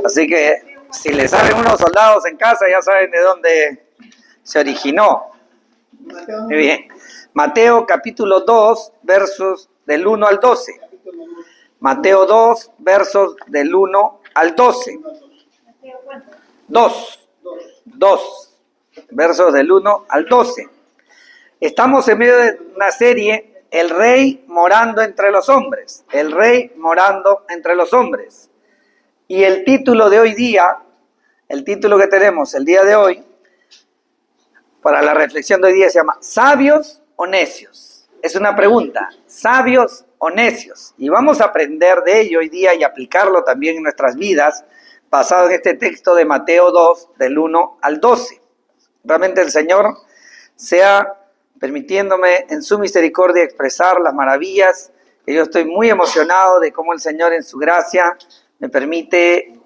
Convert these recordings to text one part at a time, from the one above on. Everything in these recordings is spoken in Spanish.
Así que si le salen unos soldados en casa, ya saben de dónde se originó. Muy bien. Mateo capítulo 2, versos del 1 al 12. Mateo 2, versos del 1 al 12. 2, versos del 1 al 12. Estamos en medio de una serie, El Rey morando entre los hombres. El Rey morando entre los hombres. Y el título de hoy día, el título que tenemos el día de hoy, para la reflexión de hoy día se llama ¿Sabios o necios? Es una pregunta, ¿sabios o necios? Y vamos a aprender de ello hoy día y aplicarlo también en nuestras vidas, basado en este texto de Mateo 2, del 1 al 12. Realmente el Señor sea permitiéndome en su misericordia expresar las maravillas, que yo estoy muy emocionado de cómo el Señor en su gracia me permite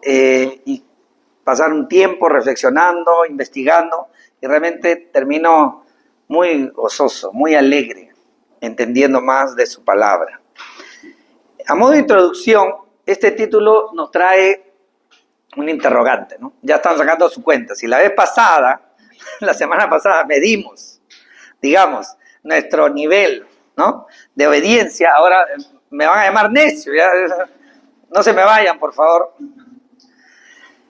pasar un tiempo reflexionando, investigando, y realmente termino muy gozoso, muy alegre, entendiendo más de su palabra. A modo de introducción, este título nos trae un interrogante, ¿no? Ya están sacando su cuenta. Si la vez pasada, la semana pasada, medimos, digamos, nuestro nivel, ¿no?, de obediencia, ahora me van a llamar necio, ¿ya? No se me vayan, por favor.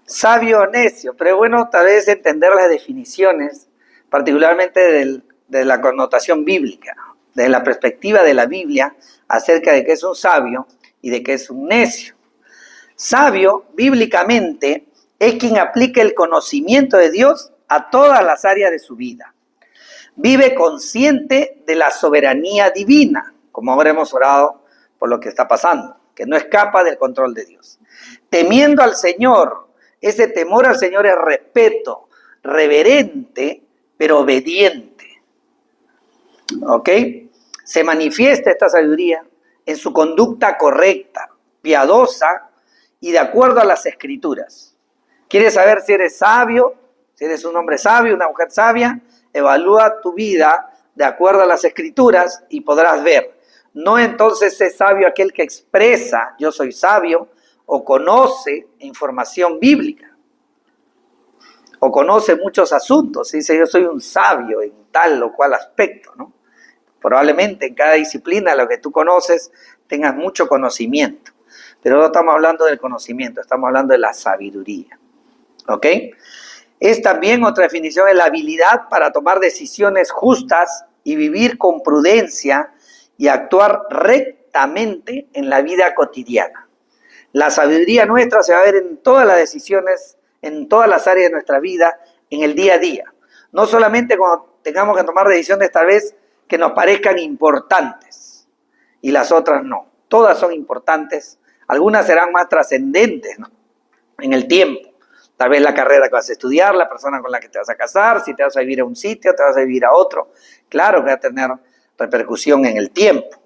Sabio o necio, pero bueno, tal vez entender las definiciones, particularmente de la connotación bíblica, de la perspectiva de la Biblia acerca de qué es un sabio y de qué es un necio. Sabio, bíblicamente, es quien aplica el conocimiento de Dios a todas las áreas de su vida. Vive consciente de la soberanía divina, como ahora hemos orado por lo que está pasando, que no escapa del control de Dios. Temiendo al Señor, ese temor al Señor es respeto, reverente, pero obediente. ¿Ok? Se manifiesta esta sabiduría en su conducta correcta, piadosa y de acuerdo a las Escrituras. ¿Quieres saber si eres sabio? Si eres un hombre sabio, una mujer sabia, evalúa tu vida de acuerdo a las Escrituras y podrás ver. No entonces es sabio aquel que expresa yo soy sabio o conoce información bíblica o conoce muchos asuntos. Dice yo soy un sabio en tal o cual aspecto, ¿no? Probablemente en cada disciplina lo que tú conoces tengas mucho conocimiento, pero no estamos hablando del conocimiento, estamos hablando de la sabiduría. ¿Ok? Es también otra definición de la habilidad para tomar decisiones justas y vivir con prudencia y actuar rectamente en la vida cotidiana. La sabiduría nuestra se va a ver en todas las decisiones, en todas las áreas de nuestra vida, en el día a día. No solamente cuando tengamos que tomar decisiones tal vez que nos parezcan importantes y las otras no. Todas son importantes, algunas serán más trascendentes, ¿no?, en el tiempo. Tal vez la carrera que vas a estudiar, la persona con la que te vas a casar, si te vas a vivir a un sitio, te vas a vivir a otro. Claro que va a tener repercusión en el tiempo.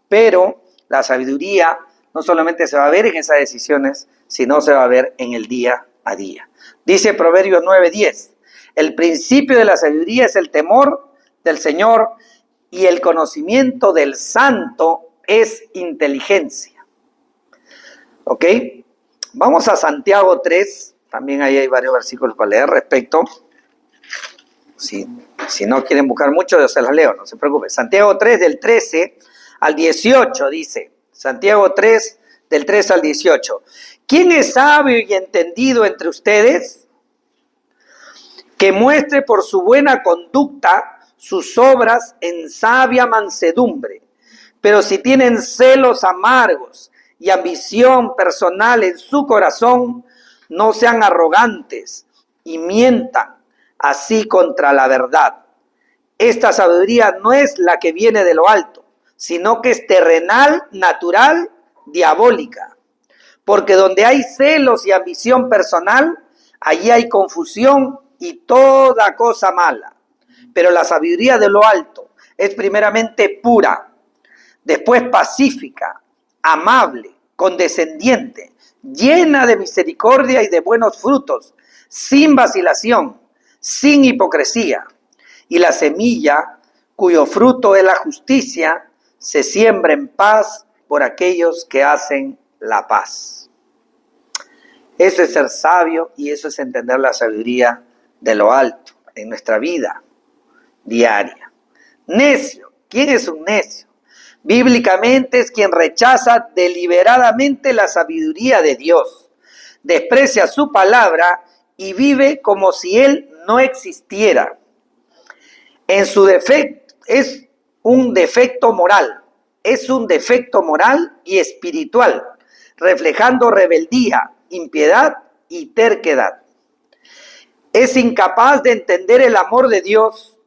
Pero la sabiduría no solamente se va a ver en esas decisiones, sino se va a ver en el día a día. Dice Proverbios 9:10, el principio de la sabiduría es el temor del Señor y el conocimiento del santo es inteligencia. ¿Ok? Vamos a Santiago 3. También ahí hay varios versículos para leer respecto. Si no quieren buscar mucho, yo se las leo, no se preocupen. Santiago 3, del 13 al 18, dice. Santiago 3, del 13 al 18. ¿Quién es sabio y entendido entre ustedes? Que muestre por su buena conducta sus obras en sabia mansedumbre. Pero si tienen celos amargos y ambición personal en su corazón, no sean arrogantes y mientan así contra la verdad. Esta sabiduría no es la que viene de lo alto, sino que es terrenal, natural, diabólica. Porque donde hay celos y ambición personal, allí hay confusión y toda cosa mala. Pero la sabiduría de lo alto es primeramente pura, después pacífica, amable, condescendiente, llena de misericordia y de buenos frutos, sin vacilación, sin hipocresía. Y la semilla, cuyo fruto es la justicia, se siembra en paz por aquellos que hacen la paz. Eso es ser sabio y eso es entender la sabiduría de lo alto en nuestra vida diaria. Necio. ¿Quién es un necio? Bíblicamente es quien rechaza deliberadamente la sabiduría de Dios, desprecia su palabra y vive como si Él no existiera. En su defecto, es un defecto moral y espiritual, reflejando rebeldía, impiedad y terquedad. Es incapaz de entender el amor de Dios,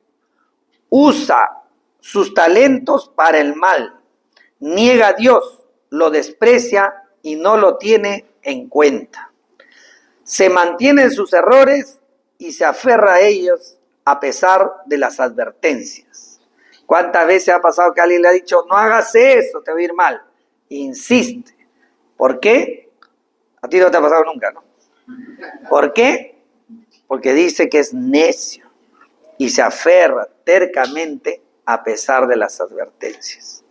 usa sus talentos para el mal, niega a Dios, lo desprecia y no lo tiene en cuenta. Se mantiene en sus errores y se aferra a ellos a pesar de las advertencias. ¿Cuántas veces ha pasado que alguien le ha dicho, no hagas eso, te va a ir mal? Insiste. ¿Por qué? A ti no te ha pasado nunca, ¿no? ¿Por qué? Porque dice que es necio y se aferra tercamente a pesar de las advertencias.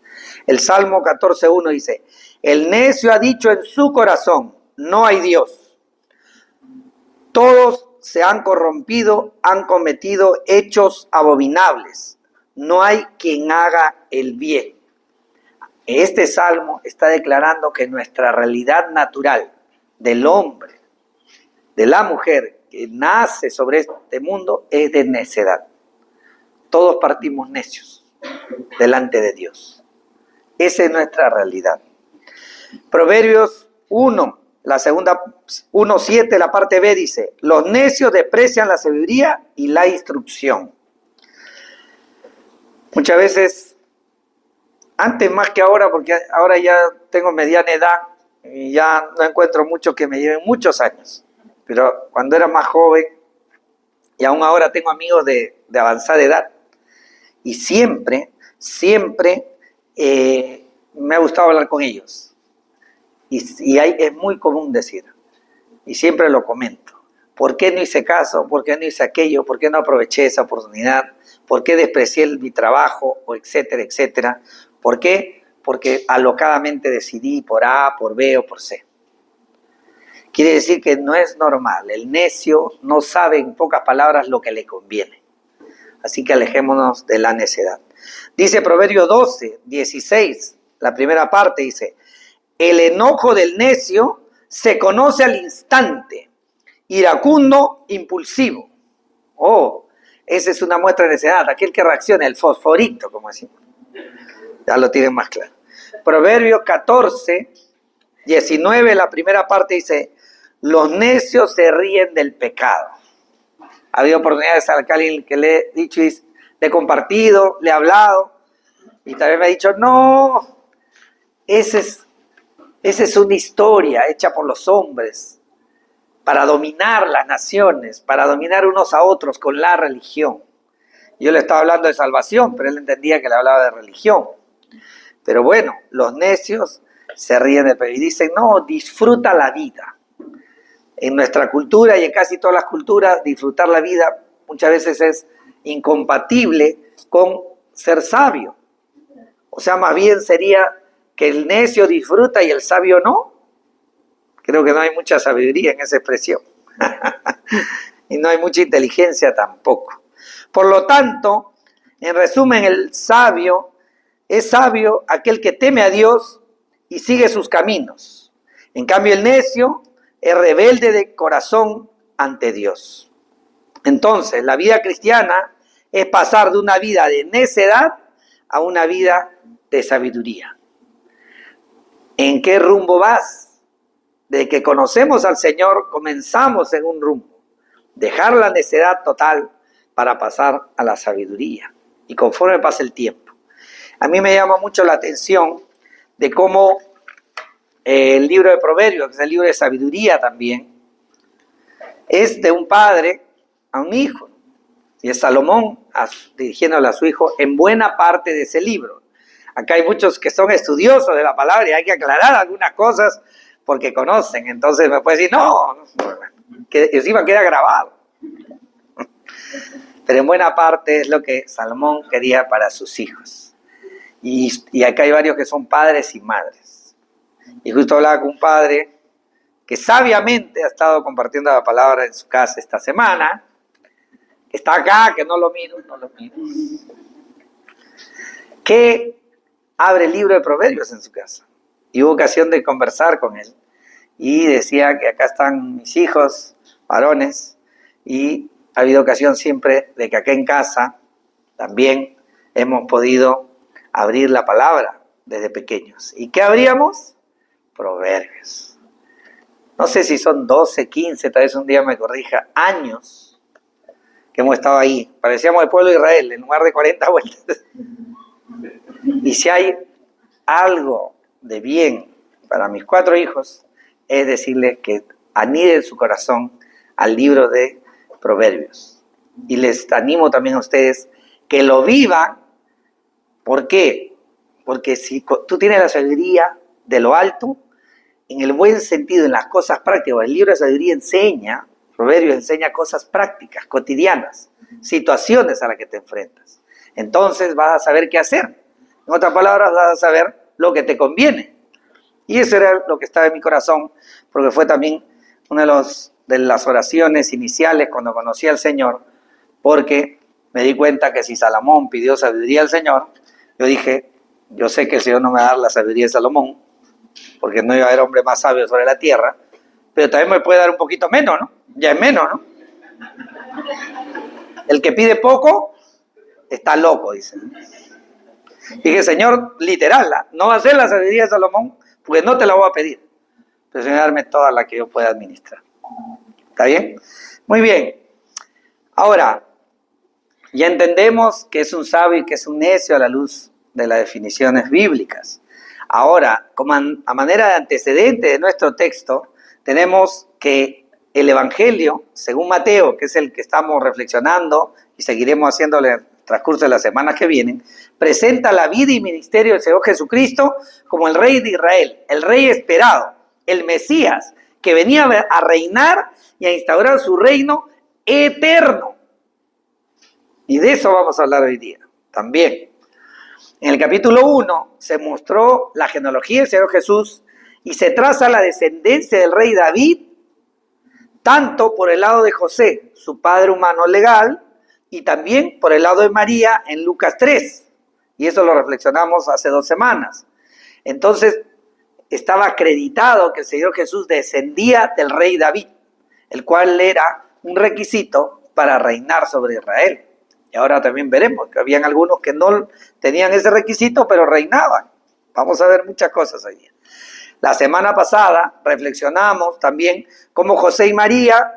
El Salmo 14:1 dice, el necio ha dicho en su corazón, no hay Dios. Todos se han corrompido, han cometido hechos abominables. No hay quien haga el bien. Este salmo está declarando que nuestra realidad natural del hombre, de la mujer que nace sobre este mundo es de necedad. Todos partimos necios delante de Dios. Esa es nuestra realidad. Proverbios 1, la segunda 1:7, la parte B dice, los necios desprecian la sabiduría y la instrucción. Muchas veces, antes más que ahora, porque ahora ya tengo mediana edad y ya no encuentro muchos que me lleven muchos años, pero cuando era más joven y aún ahora tengo amigos de avanzada edad y siempre me ha gustado hablar con ellos y es muy común decir, y siempre lo comento, ¿por qué no hice caso? ¿Por qué no hice aquello? ¿Por qué no aproveché esa oportunidad? ¿Por qué desprecié mi trabajo? O etcétera, etcétera. ¿Por qué? Porque alocadamente decidí por A, por B o por C. Quiere decir que no es normal. El necio no sabe en pocas palabras lo que le conviene. Así que alejémonos de la necedad. Dice Proverbio 12:16, la primera parte dice, el enojo del necio se conoce al instante, iracundo, impulsivo. Oh, esa es una muestra de necedad, aquel que reacciona, el fosforito, como decimos. Ya lo tienen más claro. Proverbios 14:19, la primera parte dice, los necios se ríen del pecado. Ha habido oportunidades a alguien que le he dicho y le he compartido, le he hablado, y también me ha dicho, no, esa es una historia hecha por los hombres para dominar las naciones, para dominar unos a otros con la religión. Yo le estaba hablando de salvación, pero él entendía que le hablaba de religión. Pero bueno, los necios se ríen del pecado y dicen, no, disfruta la vida. En nuestra cultura y en casi todas las culturas, disfrutar la vida muchas veces es incompatible con ser sabio. O sea, más bien sería que el necio disfruta y el sabio no. Creo que no hay mucha sabiduría en esa expresión. Y no hay mucha inteligencia tampoco. Por lo tanto, en resumen, el sabio es sabio aquel que teme a Dios y sigue sus caminos. En cambio, el necio es rebelde de corazón ante Dios. Entonces, la vida cristiana es pasar de una vida de necedad a una vida de sabiduría. ¿En qué rumbo vas? Desde que conocemos al Señor, comenzamos en un rumbo. Dejar la necedad total para pasar a la sabiduría. Y conforme pasa el tiempo. A mí me llama mucho la atención de cómo el libro de Proverbios, que es el libro de sabiduría también, es de un padre a un hijo. Y es Salomón dirigiéndole a su hijo en buena parte de ese libro. Acá hay muchos que son estudiosos de la palabra y hay que aclarar algunas cosas porque conocen. Entonces me puede decir, no, que encima queda grabado. Pero en buena parte es lo que Salomón quería para sus hijos. Y acá hay varios que son padres y madres. Y justo hablaba con un padre que sabiamente ha estado compartiendo la palabra en su casa esta semana, que está acá, que no lo miro, que abre el libro de Proverbios en su casa. Y hubo ocasión de conversar con él. Y decía que acá están mis hijos, varones, y ha habido ocasión siempre de que acá en casa también hemos podido abrir la palabra desde pequeños. ¿Y qué abríamos? Proverbios. No sé si son 12, 15, tal vez un día me corrija, años que hemos estado ahí. Parecíamos el pueblo de Israel en lugar de 40 vueltas. Y si hay algo de bien para mis 4 hijos, es decirles que aniden su corazón al libro de Proverbios. Y les animo también a ustedes que lo vivan. ¿Por qué? Porque si tú tienes la sabiduría de lo alto, en el buen sentido, en las cosas prácticas, el libro de sabiduría enseña, Proverbios enseña cosas prácticas, cotidianas, situaciones a las que te enfrentas. Entonces vas a saber qué hacer. En otras palabras, vas a saber lo que te conviene. Y eso era lo que estaba en mi corazón, porque fue también una de las oraciones iniciales cuando conocí al Señor, porque me di cuenta que si Salomón pidió sabiduría al Señor, yo dije, yo sé que el Señor no me va a dar la sabiduría de Salomón, porque no iba a haber hombre más sabio sobre la tierra, pero también me puede dar un poquito menos, ¿no? Ya es menos, ¿no? El que pide poco está loco, dice. Dije, Señor, literal, no va a ser la sabiduría de Salomón, porque no te la voy a pedir, pero Señor, darme toda la que yo pueda administrar. ¿Está bien? Muy bien. Ahora, ya entendemos que es un sabio y que es un necio a la luz de las definiciones bíblicas. Ahora, como a manera de antecedente de nuestro texto, tenemos que el Evangelio, según Mateo, que es el que estamos reflexionando y seguiremos haciéndole el transcurso de las semanas que vienen, presenta la vida y ministerio del Señor Jesucristo como el Rey de Israel, el Rey esperado, el Mesías, que venía a reinar y a instaurar su reino eterno. Y de eso vamos a hablar hoy día también. En el capítulo 1 se mostró la genealogía del Señor Jesús y se traza la descendencia del rey David, tanto por el lado de José, su padre humano legal, y también por el lado de María en Lucas 3. Y eso lo reflexionamos hace 2 semanas. Entonces, estaba acreditado que el Señor Jesús descendía del rey David, el cual era un requisito para reinar sobre Israel. Y ahora también veremos que habían algunos que no tenían ese requisito, pero reinaban. Vamos a ver muchas cosas allí. La semana pasada reflexionamos también cómo José y María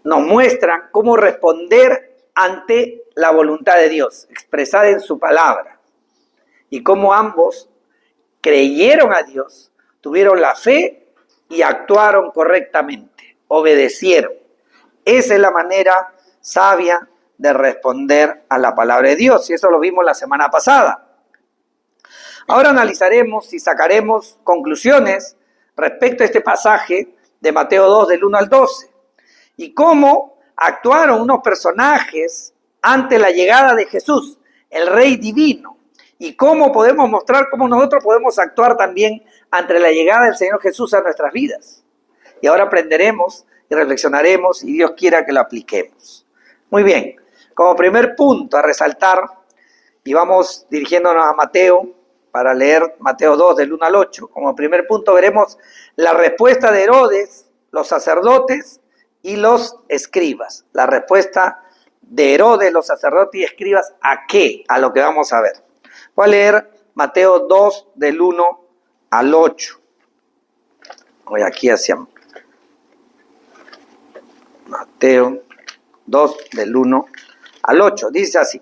nos muestran cómo responder ante la voluntad de Dios, expresada en su palabra. Y cómo ambos creyeron a Dios, tuvieron la fe y actuaron correctamente, obedecieron. Esa es la manera sabia de responder a la palabra de Dios, y eso lo vimos la semana pasada. Ahora analizaremos y sacaremos conclusiones respecto a este pasaje de Mateo 2 del 1 al 12 y cómo actuaron unos personajes ante la llegada de Jesús, el Rey Divino, y cómo podemos mostrar cómo nosotros podemos actuar también ante la llegada del Señor Jesús a nuestras vidas. Y ahora aprenderemos y reflexionaremos y Dios quiera que lo apliquemos. Muy bien, como primer punto a resaltar, y vamos dirigiéndonos a Mateo para leer Mateo 2 del 1 al 8. Como primer punto veremos la respuesta de Herodes, los sacerdotes y los escribas. La respuesta de Herodes, los sacerdotes y escribas, ¿a qué? A lo que vamos a ver. Voy a leer Mateo 2 del 1 al 8. Voy aquí hacia Mateo 2 del 1 al 8. Dice así: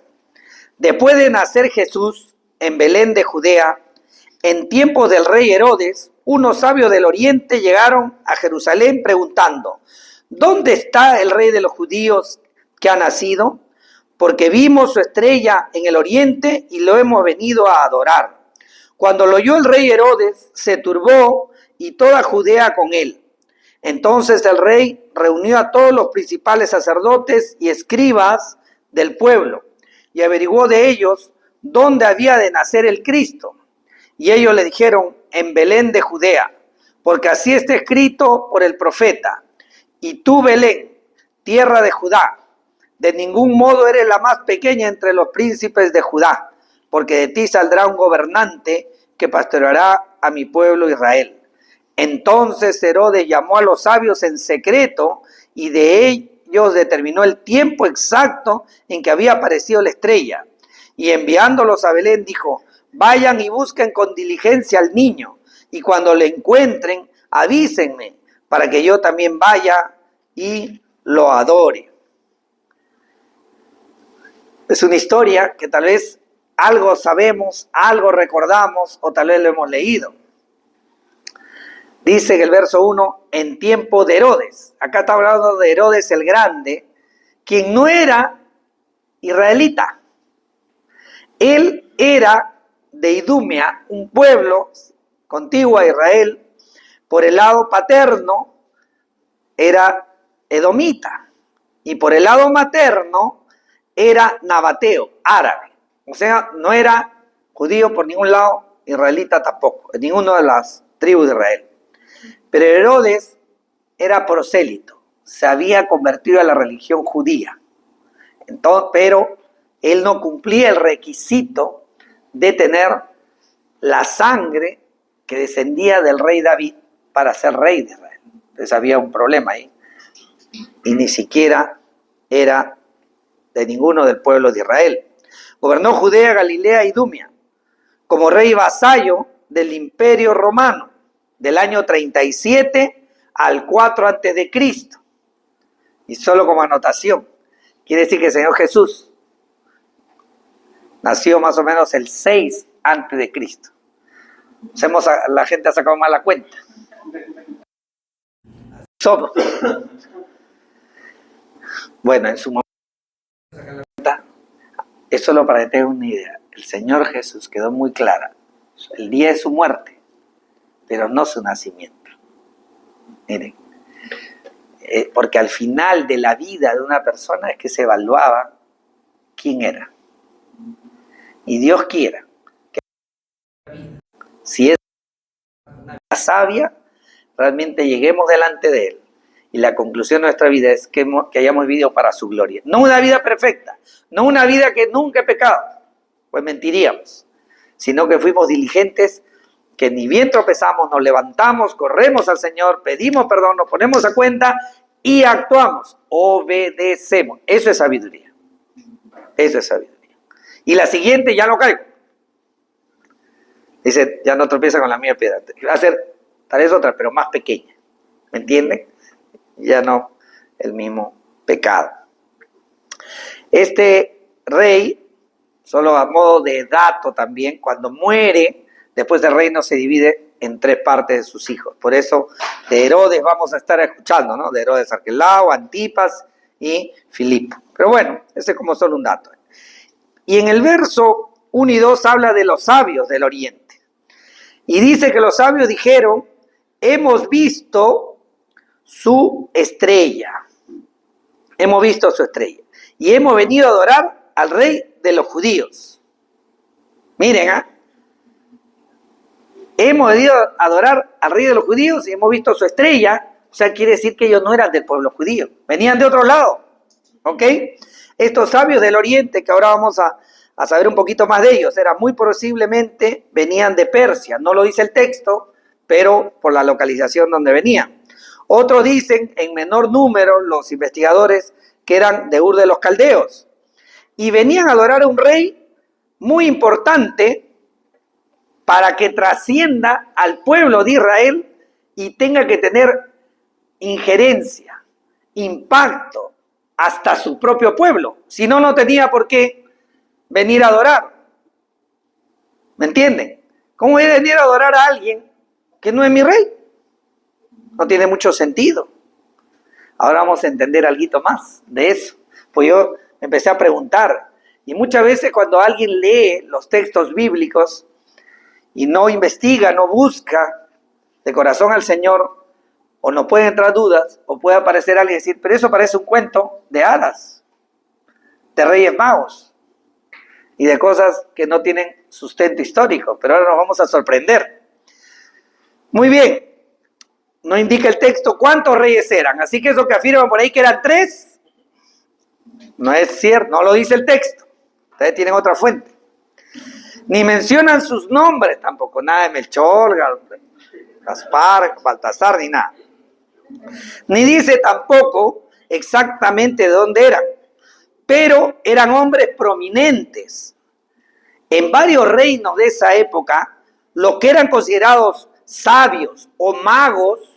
Después de nacer Jesús en Belén de Judea, en tiempos del rey Herodes, unos sabios del oriente llegaron a Jerusalén preguntando: ¿Dónde está el rey de los judíos que ha nacido? Porque vimos su estrella en el oriente y lo hemos venido a adorar. Cuando lo oyó el rey Herodes, se turbó y toda Judea con él. Entonces el rey reunió a todos los principales sacerdotes y escribas del pueblo y averiguó de ellos dónde había de nacer el Cristo. Y ellos le dijeron: en Belén de Judea, porque así está escrito por el profeta. Y tú, Belén, tierra de Judá, de ningún modo eres la más pequeña entre los príncipes de Judá, porque de ti saldrá un gobernante que pastoreará a mi pueblo Israel. Entonces Herodes llamó a los sabios en secreto y de ellos determinó el tiempo exacto en que había aparecido la estrella. Y enviándolos a Belén dijo: vayan y busquen con diligencia al niño, y cuando le encuentren, avísenme, para que yo también vaya y lo adore. Es una historia que tal vez algo sabemos, algo recordamos, o tal vez lo hemos leído. Dice en el verso 1, en tiempo de Herodes. Acá está hablando de Herodes el Grande, quien no era israelita. Él era de Idumea, un pueblo contiguo a Israel. Por el lado paterno era edomita y por el lado materno era nabateo, árabe. O sea, no era judío por ningún lado, israelita tampoco, en ninguna de las tribus de Israel. Pero Herodes era prosélito, se había convertido a la religión judía. Entonces, pero él no cumplía el requisito de tener la sangre que descendía del rey David para ser rey de Israel. Entonces había un problema ahí. Y ni siquiera era de ninguno del pueblo de Israel. Gobernó Judea, Galilea y Idumea como rey vasallo del Imperio Romano del año 37 al 4 a.C. Y solo como anotación, quiere decir que el Señor Jesús nació más o menos el 6 a.C. La gente ha sacado mal la cuenta. Bueno, en su momento, es solo para que tengan una idea. El Señor Jesús quedó muy clara el día de su muerte, pero no su nacimiento. Miren, porque al final de la vida de una persona es que se evaluaba quién era. Y Dios quiera que si es una vida sabia, realmente lleguemos delante de Él. Y la conclusión de nuestra vida es que hayamos vivido para su gloria. No una vida perfecta, no una vida que nunca he pecado, pues mentiríamos, sino que fuimos diligentes, que ni bien tropezamos, nos levantamos, corremos al Señor, pedimos perdón, nos ponemos a cuenta y actuamos, obedecemos. Eso es sabiduría. Eso es sabiduría. Y la siguiente ya no caigo. Dice, ya no tropieza con la mía piedra. Va a ser tal vez otra, pero más pequeña. ¿Me entienden? Ya no el mismo pecado. Este rey, solo a modo de dato también, cuando muere, después el reino se divide en 3 partes de sus hijos. Por eso de Herodes vamos a estar escuchando, ¿no? De Herodes Arquelao, Antipas y Filipo. Pero bueno, ese es como solo un dato. Y en el verso 1 y 2 habla de los sabios del oriente. Y dice que los sabios dijeron, hemos visto su estrella. Hemos visto su estrella. Y hemos venido a adorar al rey de los judíos. Miren, hemos venido a adorar al rey de los judíos y hemos visto su estrella. O sea, quiere decir que ellos no eran del pueblo judío. Venían de otro lado. ¿Ok? Estos sabios del oriente, que ahora vamos a saber un poquito más de ellos, muy posiblemente venían de Persia. No lo dice el texto, pero por la localización donde venían. Otros dicen, en menor número, los investigadores, que eran de Ur de los Caldeos. Y venían a adorar a un rey muy importante para que trascienda al pueblo de Israel y tenga que tener injerencia, impacto, hasta su propio pueblo. Si no, no tenía por qué venir a adorar. ¿Me entienden? ¿Cómo voy a venir a adorar a alguien que no es mi rey? No tiene mucho sentido. Ahora vamos a entender algo más de eso. Pues yo me empecé a preguntar, y muchas veces cuando alguien lee los textos bíblicos y no investiga, no busca de corazón al Señor, o no pueden entrar dudas, o puede aparecer alguien y decir, pero eso parece un cuento de hadas, de Reyes Magos, y de cosas que no tienen sustento histórico, pero ahora nos vamos a sorprender. Muy bien. no indica el texto cuántos reyes eran. Así que eso que afirman por ahí que eran 3, no es cierto, no lo dice el texto. Ustedes tienen otra fuente. Ni mencionan sus nombres tampoco, nada de Melchor, Gaspar, Baltasar, ni nada. Ni dice tampoco exactamente de dónde eran, pero eran hombres prominentes. En varios reinos de esa época, los que eran considerados sabios o magos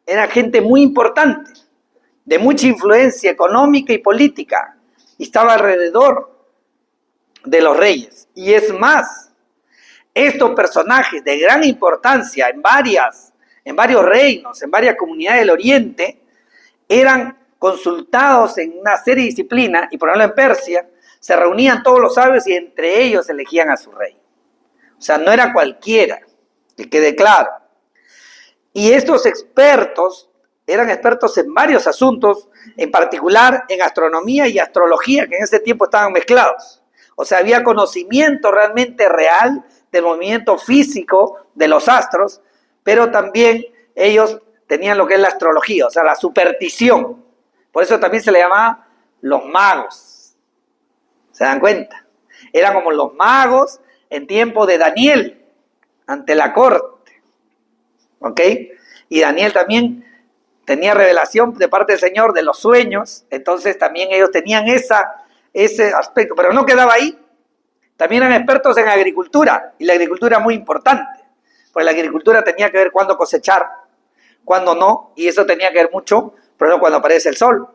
eran gente muy importante, de mucha influencia económica y política, y estaba alrededor de los reyes. Y es más, estos personajes de gran importancia en varios reinos, en varias comunidades del Oriente, eran consultados en una serie de disciplinas, y por ejemplo en Persia, se reunían todos los sabios y entre ellos elegían a su rey. O sea, no era cualquiera, que quede claro. Y estos expertos eran expertos en varios asuntos, en particular en astronomía y astrología, que en ese tiempo estaban mezclados. O sea, había conocimiento realmente real del movimiento físico de los astros, pero también ellos tenían lo que es la astrología, o sea, la superstición. Por eso también se le llamaba los magos. ¿Se dan cuenta? Eran como los magos en tiempo de Daniel, ante la corte. ¿Ok? Y Daniel también tenía revelación de parte del Señor de los sueños, entonces también ellos tenían ese aspecto, pero no quedaba ahí. También eran expertos en agricultura, y la agricultura es muy importante, pues la agricultura tenía que ver cuándo cosechar, cuándo no, y eso tenía que ver mucho, por ejemplo, cuando aparece el sol,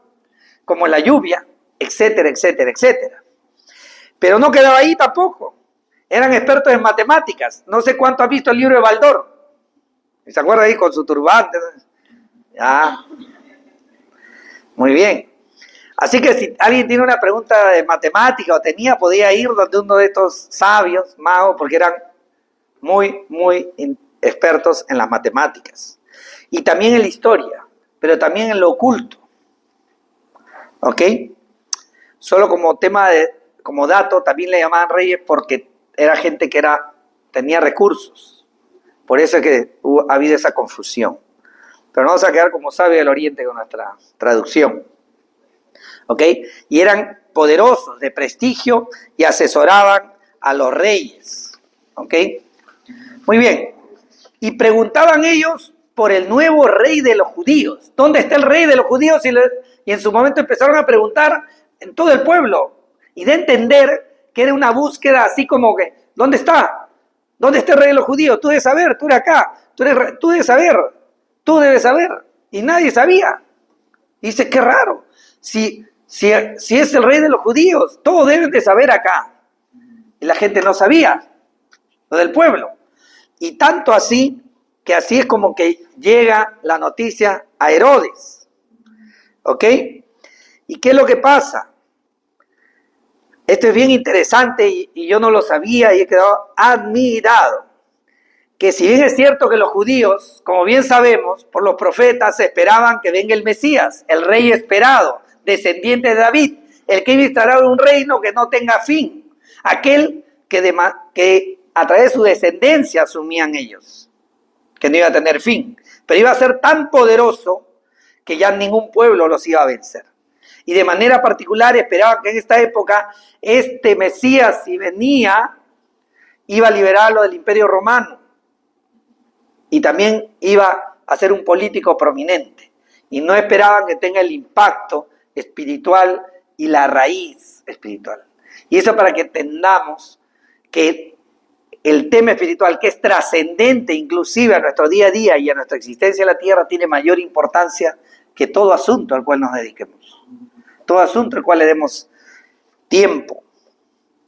como la lluvia, etcétera, etcétera, etcétera. Pero no quedaba ahí tampoco. Eran expertos en matemáticas. No sé cuánto ha visto el libro de Baldor. ¿Se acuerda ahí con su turbante? Ya. Muy bien. Así que si alguien tiene una pregunta de matemática o podía ir donde uno de estos sabios, magos, porque eran muy, muy expertos en las matemáticas. Y también en la historia, pero también en lo oculto. ¿Ok? Solo como como dato, también le llamaban reyes porque era gente que tenía recursos. Por eso es que ha habido esa confusión. Pero no vamos a quedar como sabios del Oriente con nuestra traducción. ¿Ok? Y eran poderosos, de prestigio, y asesoraban a los reyes. ¿Ok? Muy bien. Y preguntaban ellos por el nuevo rey de los judíos. ¿Dónde está el rey de los judíos? Y en su momento empezaron a preguntar en todo el pueblo. Y de entender que era una búsqueda así como que, ¿dónde está? ¿Dónde está el rey de los judíos? Tú debes saber, tú eres acá. Tú debes saber. Y nadie sabía. Y dice, qué raro. Si es el rey de los judíos, todos deben de saber acá. Y la gente no sabía, lo del pueblo. Y tanto así, que así es como que llega la noticia a Herodes. ¿Ok? ¿Y qué es lo que pasa? Esto es bien interesante y yo no lo sabía y he quedado admirado. Que si bien es cierto que los judíos, como bien sabemos, por los profetas esperaban que venga el Mesías, el rey esperado, descendiente de David, el que iba a instaurar un reino que no tenga fin, aquel que a través de su descendencia asumían ellos, que no iba a tener fin, pero iba a ser tan poderoso que ya ningún pueblo los iba a vencer. Y de manera particular esperaban que en esta época este Mesías, si venía, iba a liberarlo del Imperio Romano y también iba a ser un político prominente. Y no esperaban que tenga el impacto espiritual y la raíz espiritual. Y eso para que entendamos que el tema espiritual, que es trascendente inclusive a nuestro día a día y a nuestra existencia en la tierra, tiene mayor importancia que todo asunto al cual nos dediquemos. Todo asunto al cual le demos tiempo.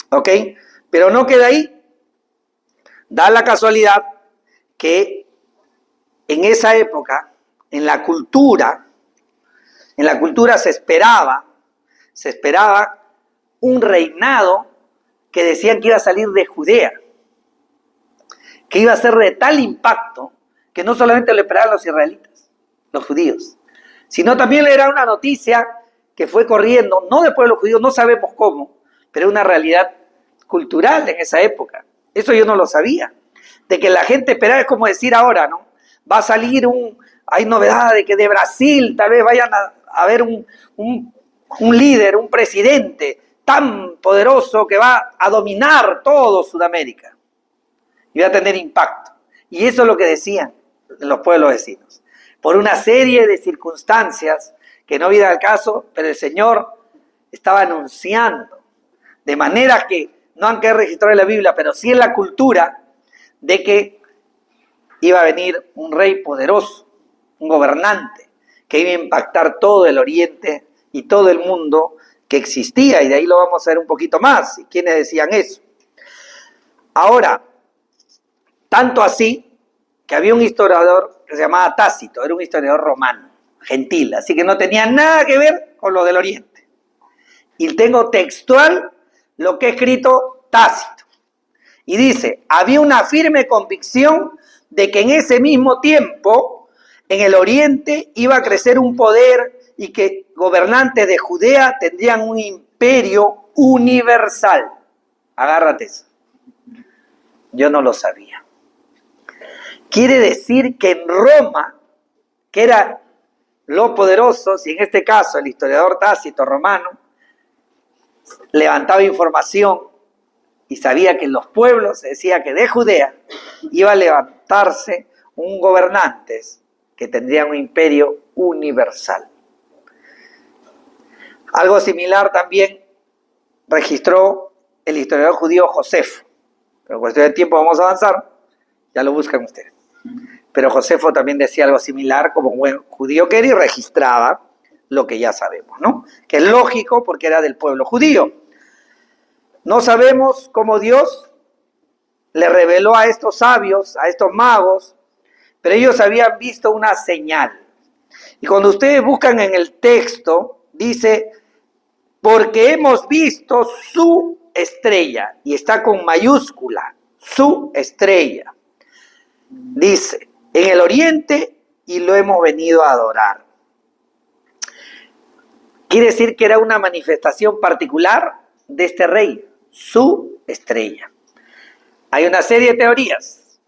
¿Ok? Pero no queda ahí. Da la casualidad que en esa época, en la cultura se esperaba un reinado que decían que iba a salir de Judea, que iba a ser de tal impacto que no solamente lo esperaban los israelitas, los judíos, sino también era una noticia que fue corriendo, no después de los judíos, no sabemos cómo, pero una realidad cultural en esa época. Eso yo no lo sabía, de que la gente esperaba, es como decir ahora, ¿no? Va a salir hay novedad de que de Brasil tal vez vayan a haber un líder, un presidente tan poderoso que va a dominar todo Sudamérica y va a tener impacto. Y eso es lo que decían los pueblos vecinos. Por una serie de circunstancias que no viene al caso, pero el Señor estaba anunciando, de manera que no han que registrar en la Biblia, pero sí en la cultura, de que iba a venir un rey poderoso, un gobernante, que iba a impactar todo el Oriente y todo el mundo que existía, y de ahí lo vamos a ver un poquito más, y quiénes decían eso. Ahora, tanto así, que había un historiador que se llamaba Tácito, era un historiador romano, gentil, así que no tenía nada que ver con lo del Oriente. Y tengo textual lo que ha escrito Tácito. Y dice, había una firme convicción de que en ese mismo tiempo, en el Oriente, iba a crecer un poder y que gobernantes de Judea tendrían un imperio universal. Agárrate eso. Yo no lo sabía. Quiere decir que en Roma, que era lo poderoso, si en este caso el historiador Tácito romano levantaba información y sabía que en los pueblos, se decía que de Judea iba a levantarse un gobernante que tendría un imperio universal. Algo similar también registró el historiador judío Josefo. Pero en cuestión de tiempo vamos a avanzar, ya lo buscan ustedes. Pero Josefo también decía algo similar, como un buen judío que era, y registraba lo que ya sabemos, ¿no? Que es lógico porque era del pueblo judío. No sabemos cómo Dios le reveló a estos sabios, a estos magos, pero ellos habían visto una señal. Y cuando ustedes buscan en el texto, dice, porque hemos visto su estrella, y está con mayúscula, su estrella. Dice, en el oriente, y lo hemos venido a adorar. Quiere decir que era una manifestación particular de este rey, su estrella. Hay una serie de teorías.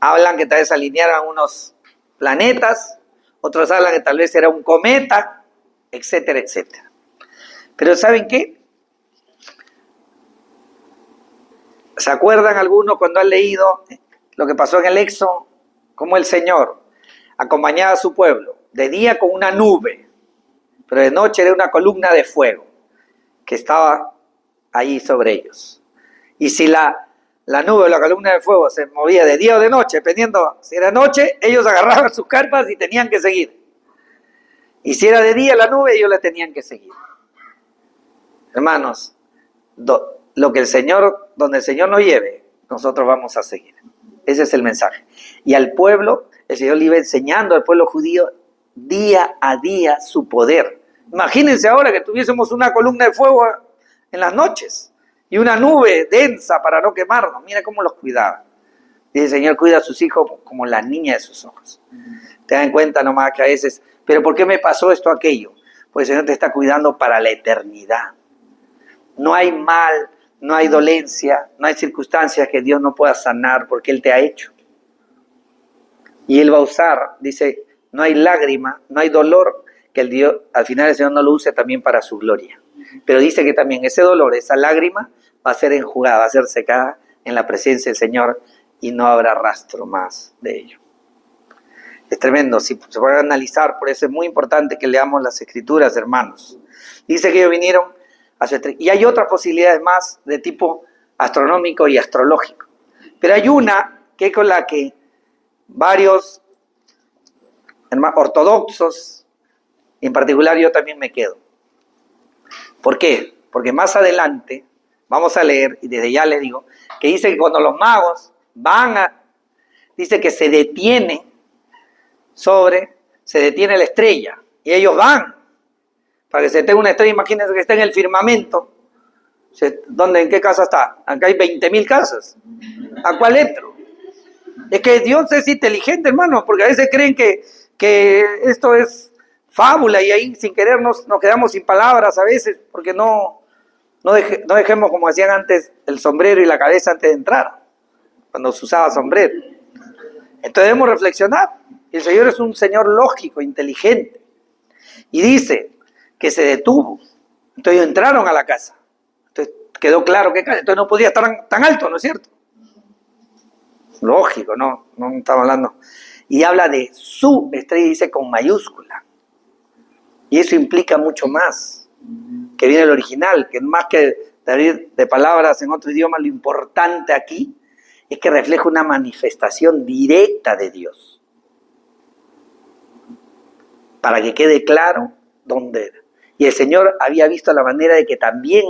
Hablan que tal vez alinearan unos planetas, otros hablan que tal vez era un cometa, etcétera, etcétera. Pero ¿saben qué? ¿Se acuerdan algunos cuando han leído lo que pasó en el Éxodo? Cómo el Señor acompañaba a su pueblo, de día con una nube, pero de noche era una columna de fuego que estaba ahí sobre ellos. Y si la nube o la columna de fuego se movía de día o de noche, dependiendo si era noche, ellos agarraban sus carpas y tenían que seguir. Y si era de día la nube, ellos la tenían que seguir. Hermanos, lo que el Señor, donde el Señor nos lleve, nosotros vamos a seguir. Ese es el mensaje. Y al pueblo, el Señor le iba enseñando al pueblo judío día a día su poder. Imagínense ahora que tuviésemos una columna de fuego en las noches y una nube densa para no quemarnos. Mira cómo los cuidaba. Dice el Señor, cuida a sus hijos como la niña de sus ojos. Te dan cuenta nomás que a veces, pero ¿por qué me pasó esto o aquello? Pues el Señor te está cuidando para la eternidad. No hay mal, no hay dolencia, no hay circunstancias que Dios no pueda sanar porque Él te ha hecho. Y Él va a usar, dice, no hay lágrima, no hay dolor, que el Dios, al final el Señor no lo use también para su gloria. Pero dice que también ese dolor, esa lágrima, va a ser enjugada, va a ser secada en la presencia del Señor y no habrá rastro más de ello. Es tremendo, si se puede analizar, por eso es muy importante que leamos las Escrituras, hermanos. Dice que ellos vinieron a su estrella. Y hay otras posibilidades más de tipo astronómico y astrológico. Pero hay una que es con la que varios ortodoxos, en particular yo también me quedo. ¿Por qué? Porque más adelante vamos a leer, y desde ya les digo, que dice que cuando los magos dice que se detiene la estrella, y ellos van, para que se tenga una estrella, imagínense que está en el firmamento. ¿En qué casa está? Acá hay 20.000 casas. ¿A cuál entro? Es que Dios es inteligente, hermano, porque a veces creen que esto es fábula y ahí sin querer nos quedamos sin palabras a veces, porque no dejemos, como decían antes, el sombrero y la cabeza antes de entrar, cuando se usaba sombrero. Entonces debemos reflexionar. Y el Señor es un Señor lógico, inteligente. Y dice que se detuvo. Entonces entraron a la casa. Entonces quedó claro que entonces no podía estar tan alto, ¿no es cierto? Lógico, no estamos hablando. Y habla de su estrella, dice con mayúscula. Y eso implica mucho más que viene el original, que más que de palabras en otro idioma, lo importante aquí es que refleja una manifestación directa de Dios. Para que quede claro dónde era. Y el Señor había visto la manera de que también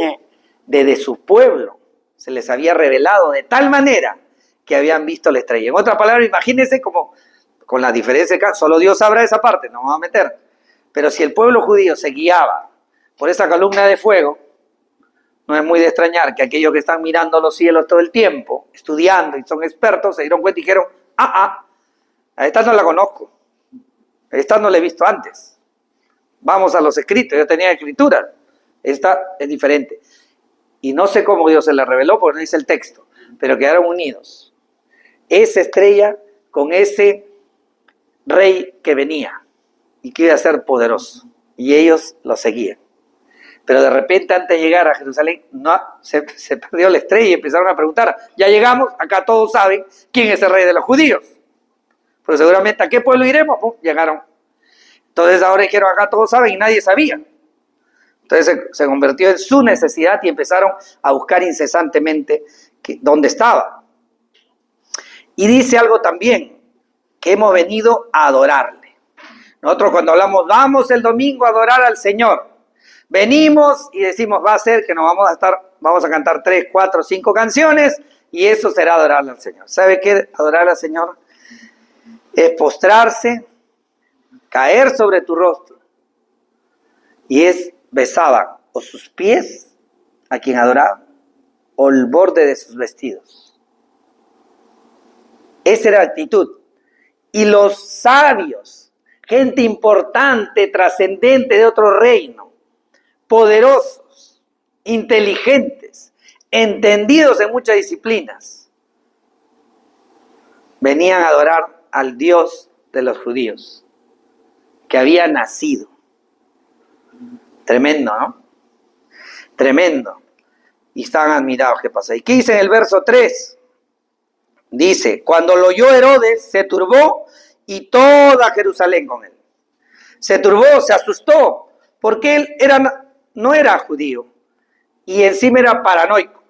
desde su pueblo se les había revelado de tal manera que habían visto la estrella. En otras palabras, imagínense como con la diferencia, solo Dios sabrá esa parte, no vamos a meter. Pero si el pueblo judío se guiaba por esa columna de fuego, no es muy de extrañar que aquellos que están mirando los cielos todo el tiempo, estudiando y son expertos, se dieron cuenta y dijeron, a esta no la conozco, a esta no la he visto antes. Vamos a los escritos, yo tenía escritura, esta es diferente. Y no sé cómo Dios se la reveló porque no dice el texto, pero quedaron unidos. Esa estrella con ese rey que venía y que iba a ser poderoso. Y ellos lo seguían. Pero de repente antes de llegar a Jerusalén, se perdió la estrella y empezaron a preguntar, ya llegamos, acá todos saben quién es el rey de los judíos. Pero seguramente, ¿a qué pueblo iremos? Pum, llegaron. Entonces ahora dijeron, acá todos saben y nadie sabía. Entonces se convirtió en su necesidad y empezaron a buscar incesantemente dónde estaba. Y dice algo también, que hemos venido a adorarle. Nosotros cuando hablamos, vamos el domingo a adorar al Señor. Venimos y decimos, va a ser que nos vamos a cantar 3, 4, 5 canciones y eso será adorarle al Señor. ¿Sabe qué? Adorar al Señor es postrarse, caer sobre tu rostro y besaban o sus pies a quien adoraban o el borde de sus vestidos. Esa era la actitud. Y los sabios, gente importante, trascendente de otro reino, poderosos, inteligentes, entendidos en muchas disciplinas, venían a adorar al Dios de los judíos, que había nacido. Tremendo, ¿no? Tremendo. Y estaban admirados. ¿Qué pasa? ¿Y qué dice en el verso 3? Dice, cuando lo oyó Herodes, se turbó y toda Jerusalén con él. Se turbó, se asustó, porque él no era judío y encima era paranoico.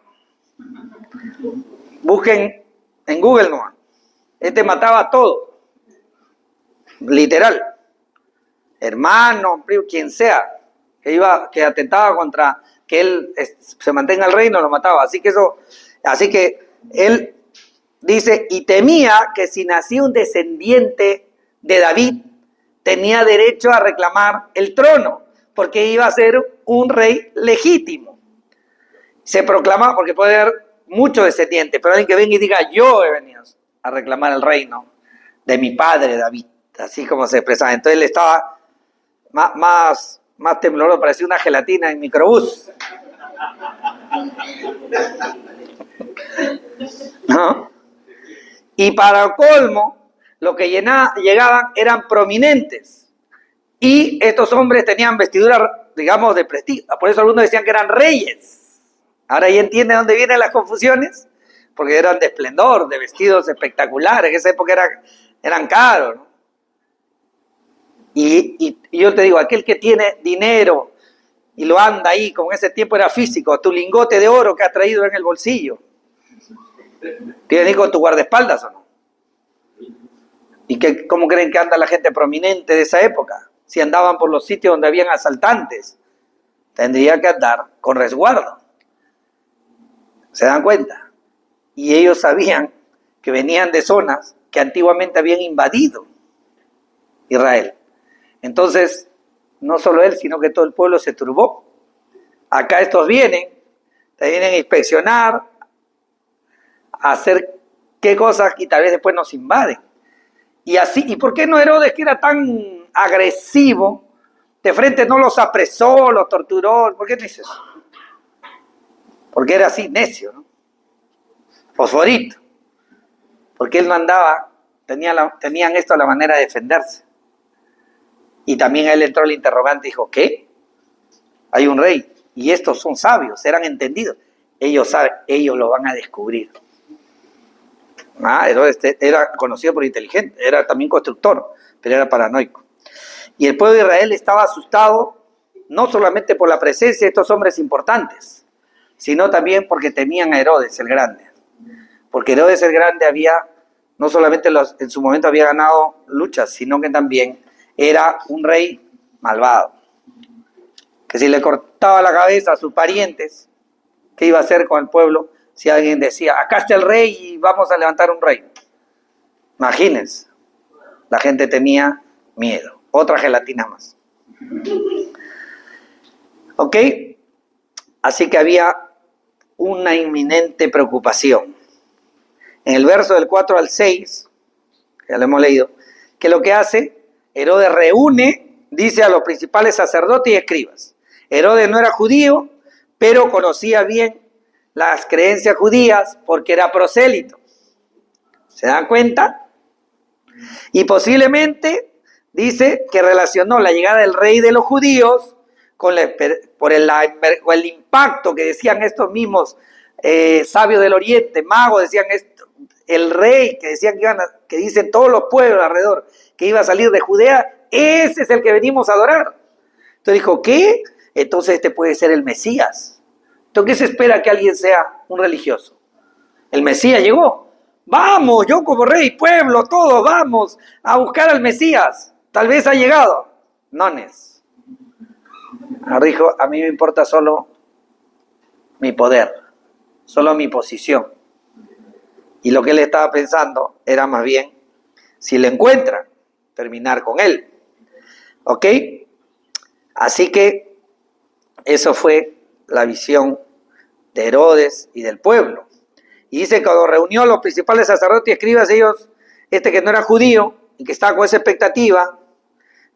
Busquen en Google, no. Mataba a todo. Literal. Hermano, primo, quien sea, que atentaba contra que él se mantenga el reino, lo mataba. Así que él dice, y temía que si nacía un descendiente de David, tenía derecho a reclamar el trono, porque iba a ser un rey legítimo. Se proclama, porque puede haber muchos descendientes, pero alguien que venga y diga, yo he venido a reclamar el reino de mi padre David, así como se expresaba. Entonces él estaba más tembloroso, parecía una gelatina en microbús. ¿No? Y para colmo, lo que llegaban eran prominentes. Y estos hombres tenían vestidura, digamos, de prestigio. Por eso algunos decían que eran reyes. Ahora ya entienden dónde vienen las confusiones. Porque eran de esplendor, de vestidos espectaculares. En esa época eran caros, ¿no? Y yo te digo, aquel que tiene dinero y lo anda ahí, como en ese tiempo era físico, tu lingote de oro que has traído en el bolsillo. ¿Tienes ahí con tu guardaespaldas o no? ¿Y cómo creen que anda la gente prominente de esa época? Si andaban por los sitios donde habían asaltantes, tendría que andar con resguardo. ¿Se dan cuenta? Y ellos sabían que venían de zonas que antiguamente habían invadido Israel. Entonces, no solo él, sino que todo el pueblo se turbó. Acá estos te vienen a inspeccionar, a hacer qué cosas y tal vez después nos invaden. Y así, ¿y por qué no Herodes, que era tan agresivo, de frente no los apresó, los torturó? ¿Por qué no hizo eso? Porque era así, necio, ¿no? Fosforito. Porque él no andaba tenían esto a la manera de defenderse. Y también a él entró el interrogante y dijo, ¿qué? Hay un rey y estos son sabios, eran entendidos. Ellos saben, ellos lo van a descubrir. Herodes era conocido por inteligente, era también constructor, pero era paranoico. Y el pueblo de Israel estaba asustado no solamente por la presencia de estos hombres importantes, sino también porque temían a Herodes el Grande. Porque Herodes el Grande no solamente en su momento había ganado luchas, sino que también era un rey malvado. Que si le cortaba la cabeza a sus parientes, ¿qué iba a hacer con el pueblo si alguien decía, acá está el rey y vamos a levantar un reino? Imagínense, la gente tenía miedo. Otra gelatina más. ¿Ok? Así que había una inminente preocupación. En el verso del 4 al 6, ya lo hemos leído, que lo que hace, Herodes reúne, dice, a los principales sacerdotes y escribas. Herodes no era judío, pero conocía bien las creencias judías porque era prosélito. ¿Se dan cuenta? Y posiblemente dice que relacionó la llegada del rey de los judíos con el impacto que decían estos mismos sabios del oriente, magos, decían esto, el rey que decían que dicen todos los pueblos alrededor que iba a salir de Judea, ese es el que venimos a adorar. Entonces dijo, ¿qué? Entonces este puede ser el Mesías. Entonces, ¿qué se espera que alguien sea un religioso? El Mesías llegó. Vamos, yo como rey, pueblo, todos vamos a buscar al Mesías. Tal vez ha llegado. Nones. Ahora dijo, a mí me importa solo mi poder, solo mi posición. Y lo que él estaba pensando era más bien, si le encuentran, terminar con él. ¿Ok? Así que eso fue la visión de Herodes y del pueblo. Y dice que cuando reunió a los principales sacerdotes y escribas, ellos, que no era judío y que estaba con esa expectativa,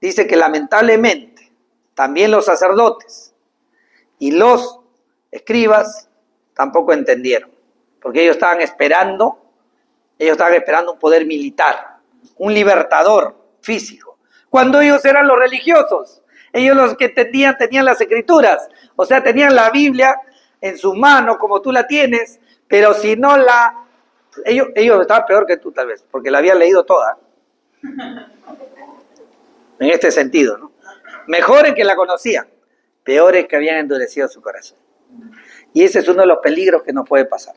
dice que lamentablemente también los sacerdotes y los escribas tampoco entendieron, porque ellos estaban esperando un poder militar, un libertador físico, cuando ellos eran los religiosos. Ellos los que tenían las escrituras, o sea, tenían la Biblia en su mano como tú la tienes, pero si no ellos estaban peor que tú tal vez, porque la habían leído toda. En este sentido, ¿no? Mejores que la conocían, peores que habían endurecido su corazón. Y ese es uno de los peligros que nos puede pasar.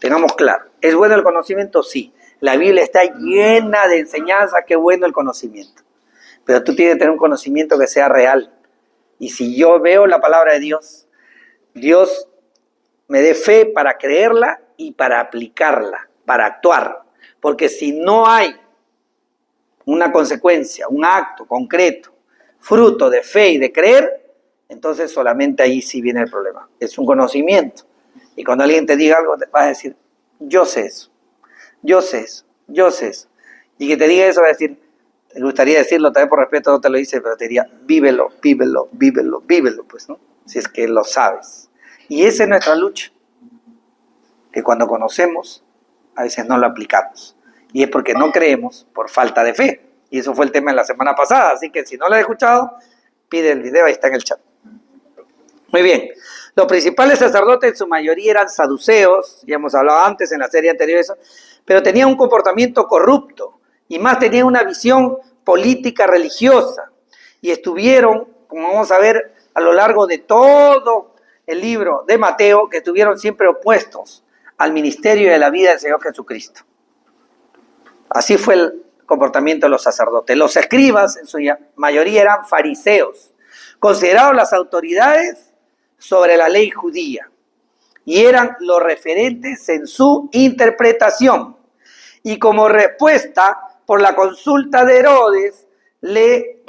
Tengamos claro, ¿es bueno el conocimiento? Sí. La Biblia está llena de enseñanzas, qué bueno el conocimiento. Pero tú tienes que tener un conocimiento que sea real. Y si yo veo la palabra de Dios, Dios me dé fe para creerla y para aplicarla, para actuar. Porque si no hay una consecuencia, un acto concreto, fruto de fe y de creer, entonces solamente ahí sí viene el problema. Es un conocimiento. Y cuando alguien te diga algo, te va a decir, yo sé eso, yo sé eso, yo sé eso. Y que te diga eso va a decir, te gustaría decirlo, tal vez por respeto no te lo dice, pero te diría, vívelo, vívelo, vívelo, vívelo, pues, ¿no? Si es que lo sabes. Y esa es nuestra lucha, que cuando conocemos, a veces no lo aplicamos. Y es porque no creemos por falta de fe. Y eso fue el tema de la semana pasada, así que si no lo has escuchado, pide el video, ahí está en el chat. Muy bien, los principales sacerdotes en su mayoría eran saduceos, ya hemos hablado antes en la serie anterior de eso, pero tenían un comportamiento corrupto y más tenían una visión política religiosa y estuvieron, como vamos a ver a lo largo de todo el libro de Mateo, que estuvieron siempre opuestos al ministerio de la vida del Señor Jesucristo. Así fue el comportamiento de los sacerdotes. Los escribas en su mayoría eran fariseos, considerados las autoridades sobre la ley judía, y eran los referentes en su interpretación. Y como respuesta por la consulta de Herodes, le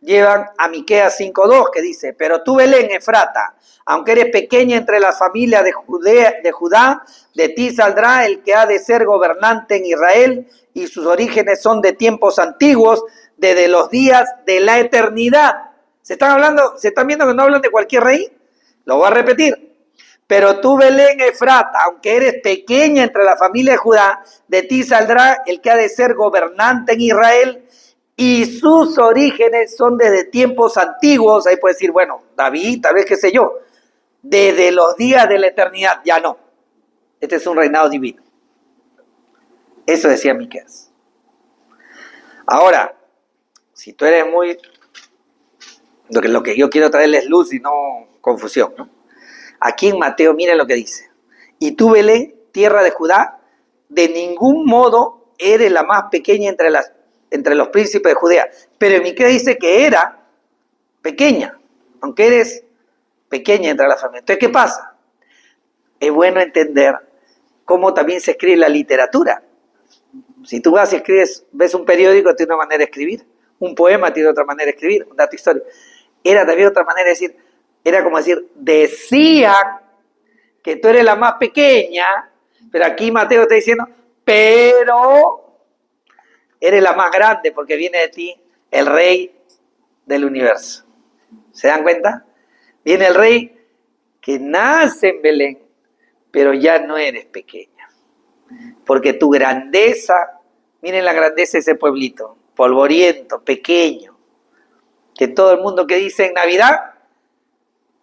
llevan a Miqueas 5:2, que dice, pero tú, Belén Efrata, aunque eres pequeña entre las familias de Judá, de ti saldrá el que ha de ser gobernante en Israel, y sus orígenes son de tiempos antiguos, desde los días de la eternidad. ¿Se están viendo que no hablan de cualquier rey? Lo voy a repetir. Pero tú, Belén Efrata, aunque eres pequeña entre la familia de Judá, de ti saldrá el que ha de ser gobernante en Israel, y sus orígenes son desde tiempos antiguos. Ahí puedes decir, bueno, David, tal vez, qué sé yo, desde los días de la eternidad. Ya no, este es un reinado divino. Eso decía Miqueas. Ahora, si tú eres muy... Lo que yo quiero traerles luz y no confusión, ¿no? Aquí en Mateo, miren lo que dice. Y tú, Belén, tierra de Judá, de ningún modo eres la más pequeña entre los príncipes de Judea. Pero en Miqueas dice que era pequeña, aunque eres pequeña entre las familias. Entonces, ¿qué pasa? Es bueno entender cómo también se escribe la literatura. Si tú vas y escribes, ves un periódico, tiene una manera de escribir. Un poema tiene otra manera de escribir, un dato histórico. Era también otra manera de decir, era como decir, decían que tú eres la más pequeña, pero aquí Mateo está diciendo, pero eres la más grande porque viene de ti el rey del universo. ¿Se dan cuenta? Viene el rey que nace en Belén, pero ya no eres pequeña. Porque tu grandeza, miren la grandeza de ese pueblito, polvoriento, pequeño, que todo el mundo que dice en Navidad,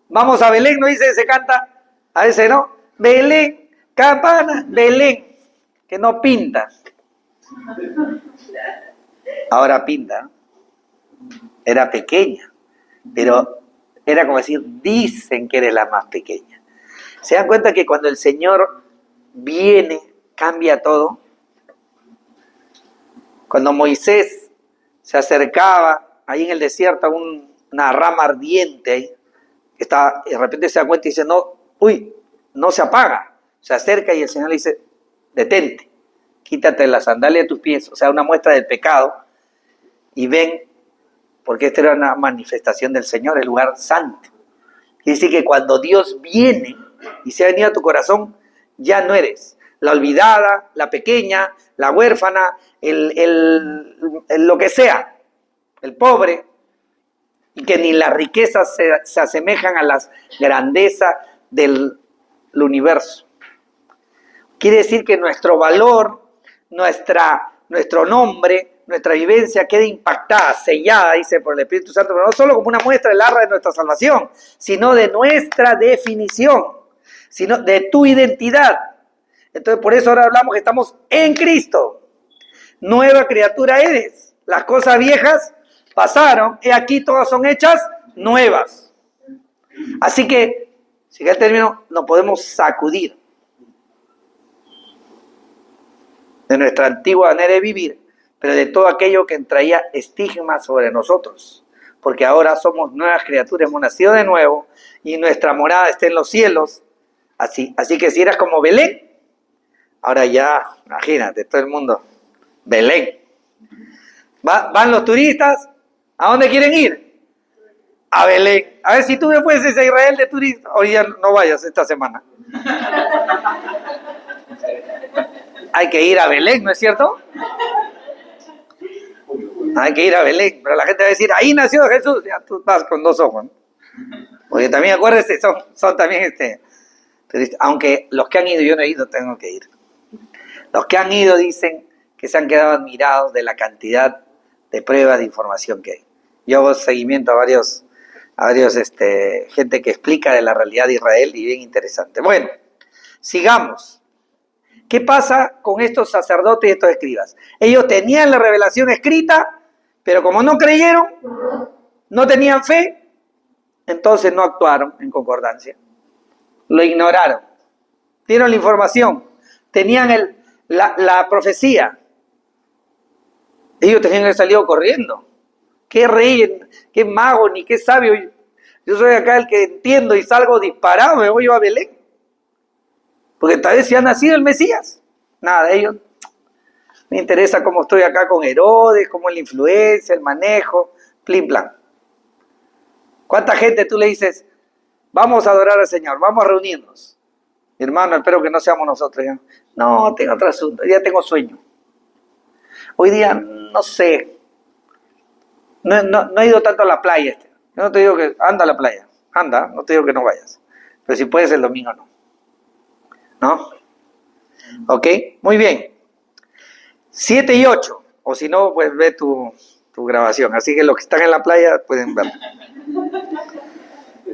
vamos a Belén, no dice, se canta, a veces no, Belén, campana, Belén, que no pinta. Ahora pinta, era pequeña, pero era como decir, dicen que eres la más pequeña. ¿Se dan cuenta que cuando el Señor viene, cambia todo? Cuando Moisés se acercaba ahí en el desierto a una rama ardiente, ahí, de repente se da cuenta y dice, no, no se apaga. Se acerca y el Señor le dice, detente, quítate la sandalia de tus pies, o sea, una muestra del pecado, y ven, porque esta era una manifestación del Señor, el lugar santo. Y dice que cuando Dios viene y se ha venido a tu corazón, ya no eres la olvidada, la pequeña, la huérfana, lo que sea, el pobre, y que ni las riquezas se asemejan a las grandezas del universo. Quiere decir que nuestro valor, nuestro nombre, nuestra vivencia queda impactada, sellada, dice, por el Espíritu Santo, pero no solo como una muestra del arra de nuestra salvación, sino de nuestra definición, sino de tu identidad. Entonces, por eso ahora hablamos que estamos en Cristo. Nueva criatura eres. Las cosas viejas pasaron, y aquí todas son hechas nuevas. Así que, si el término, nos podemos sacudir de nuestra antigua manera de vivir, pero de todo aquello que traía estigma sobre nosotros, porque ahora somos nuevas criaturas, hemos nacido de nuevo y nuestra morada está en los cielos. Así que si eras como Belén, ahora ya, imagínate, todo el mundo, Belén. Van los turistas, ¿a dónde quieren ir? A Belén. A ver, si tú me fueses a Israel de turista, hoy ya no vayas esta semana. Hay que ir a Belén, ¿no es cierto? Hay que ir a Belén, pero la gente va a decir, ahí nació Jesús. Ya tú vas con dos ojos, ¿no? Porque también acuérdense, son también turistas. Aunque los que han ido, yo no he ido, tengo que ir. Los que han ido dicen que se han quedado admirados de la cantidad de pruebas de información que hay. Yo hago seguimiento a varios gente que explica de la realidad de Israel y bien interesante. Bueno, sigamos. ¿Qué pasa con estos sacerdotes y estos escribas? Ellos tenían la revelación escrita, pero como no creyeron, no tenían fe, entonces no actuaron en concordancia. Lo ignoraron. Dieron la información. Tenían la profecía. Ellos tenían que haber salido corriendo. Qué rey, qué mago, ni qué sabio. Yo soy acá el que entiendo y salgo disparado, me voy yo a Belén. Porque tal vez si ha nacido el Mesías. Nada de ellos. Me interesa cómo estoy acá con Herodes, cómo es la influencia, el manejo, plin plan. ¿Cuánta gente tú le dices, vamos a adorar al Señor, vamos a reunirnos? Mi hermano, espero que no seamos nosotros ya. No, tengo otro asunto, ya tengo sueño. Hoy día, no sé, no he ido tanto a la playa. Yo no te digo que anda a la playa, anda, no te digo que no vayas. Pero si puedes el domingo no. ¿No? Ok, muy bien. 7 y 8, o si no, pues ve tu grabación. Así que los que están en la playa pueden verlo.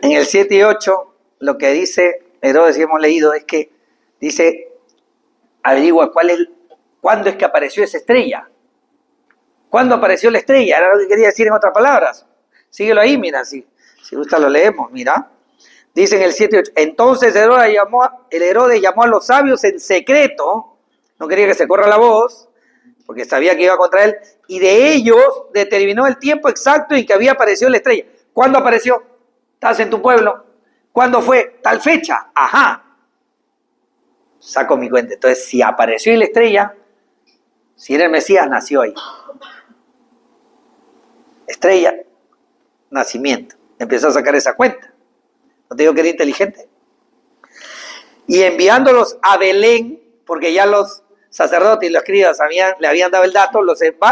En el 7 y 8, lo que dice Herodes, y hemos leído, es que dice, averigua cuándo es que apareció esa estrella. ¿Cuándo apareció la estrella? Era lo que quería decir en otras palabras. Síguelo ahí, mira, si gusta lo leemos, mira. Dice en el 7 y 8, entonces Herodes llamó a los sabios en secreto, no quería que se corra la voz, porque sabía que iba contra él, y de ellos determinó el tiempo exacto en que había aparecido la estrella. ¿Cuándo apareció? ¿Estás en tu pueblo? ¿Cuándo fue? Tal fecha. Ajá. Saco mi cuenta. Entonces, si apareció la estrella, si era el Mesías, nació ahí. Estrella, nacimiento. Empezó a sacar esa cuenta. ¿No te digo que era inteligente? Y enviándolos a Belén, porque ya los sacerdotes y los escribas le habían dado el dato,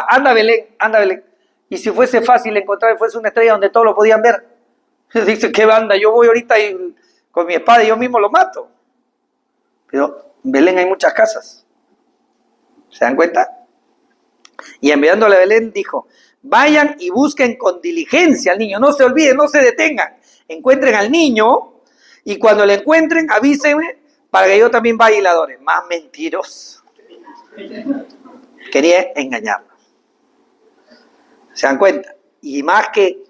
anda a Belén. Y si fuese fácil encontrar, fuese una estrella donde todos lo podían ver. Dice, ¿qué banda? Yo voy ahorita y con mi espada y yo mismo lo mato. Pero en Belén hay muchas casas. ¿Se dan cuenta? Y enviándole a Belén dijo, vayan y busquen con diligencia al niño, no se olviden, no se detengan, encuentren al niño y cuando lo encuentren avísenme para que yo también vaya y la adore. Más mentiroso. Quería engañarlo. ¿Se dan cuenta? Y más que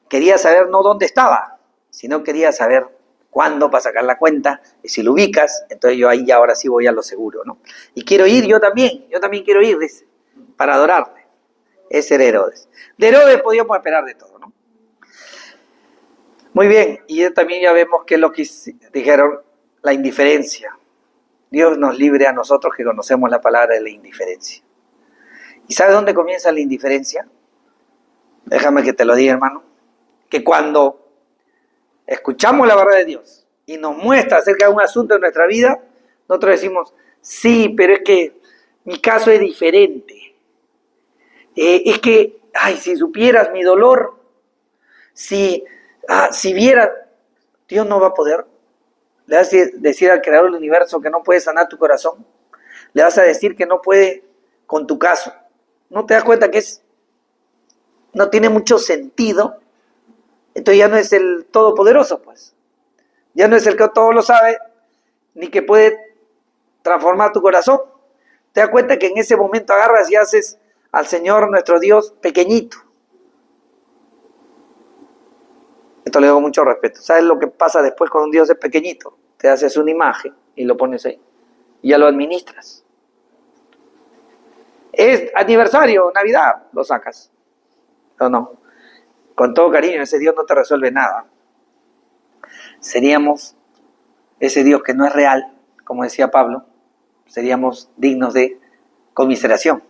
quería saber no dónde estaba, sino quería saber cuándo para sacar la cuenta, y si lo ubicas, entonces yo ahí ya ahora sí voy a lo seguro, ¿no? Y quiero ir yo también quiero ir, dice, para adorarle. Ese era Herodes. De Herodes podíamos esperar de todo, ¿no? Muy bien, y también ya vemos que lo que dijeron, la indiferencia. Dios nos libre a nosotros que conocemos la palabra de la indiferencia. ¿Y sabe dónde comienza la indiferencia? Déjame que te lo diga, hermano. Que cuando escuchamos la verdad de Dios y nos muestra acerca de un asunto de nuestra vida, nosotros decimos, sí, pero es que mi caso es diferente. Es que, ay, si supieras mi dolor, si vieras, Dios no va a poder. Le vas a decir al creador del universo que no puede sanar tu corazón. Le vas a decir que no puede con tu caso. ¿No te das cuenta que no tiene mucho sentido? Entonces ya no es el todopoderoso, pues. Ya no es el que todo lo sabe, ni que puede transformar tu corazón. Te das cuenta que en ese momento agarras y haces al Señor nuestro Dios pequeñito. Esto le doy mucho respeto. ¿Sabes lo que pasa después cuando un Dios es pequeñito? Te haces una imagen y lo pones ahí. Y ya lo administras. Es aniversario, Navidad, lo sacas. No. Con todo cariño, ese Dios no te resuelve nada. Seríamos ese Dios que no es real, como decía Pablo, seríamos dignos de conmiseración.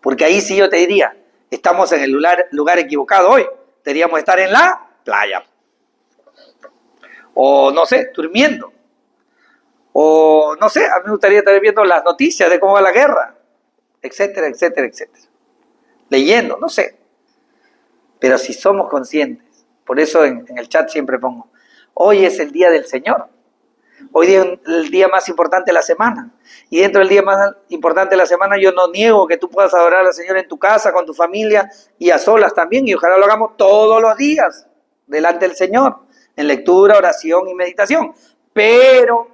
Porque ahí sí yo te diría, estamos en el lugar equivocado hoy. Deberíamos estar en la playa. O no sé, durmiendo. O no sé, a mí me gustaría estar viendo las noticias de cómo va la guerra. Etcétera, etcétera, etcétera. Leyendo, no sé. Pero si somos conscientes, por eso en el chat siempre pongo, hoy es el día del Señor. Hoy es el día más importante de la semana. Y dentro del día más importante de la semana yo no niego que tú puedas adorar al Señor en tu casa, con tu familia y a solas también. Y ojalá lo hagamos todos los días delante del Señor, en lectura, oración y meditación. Pero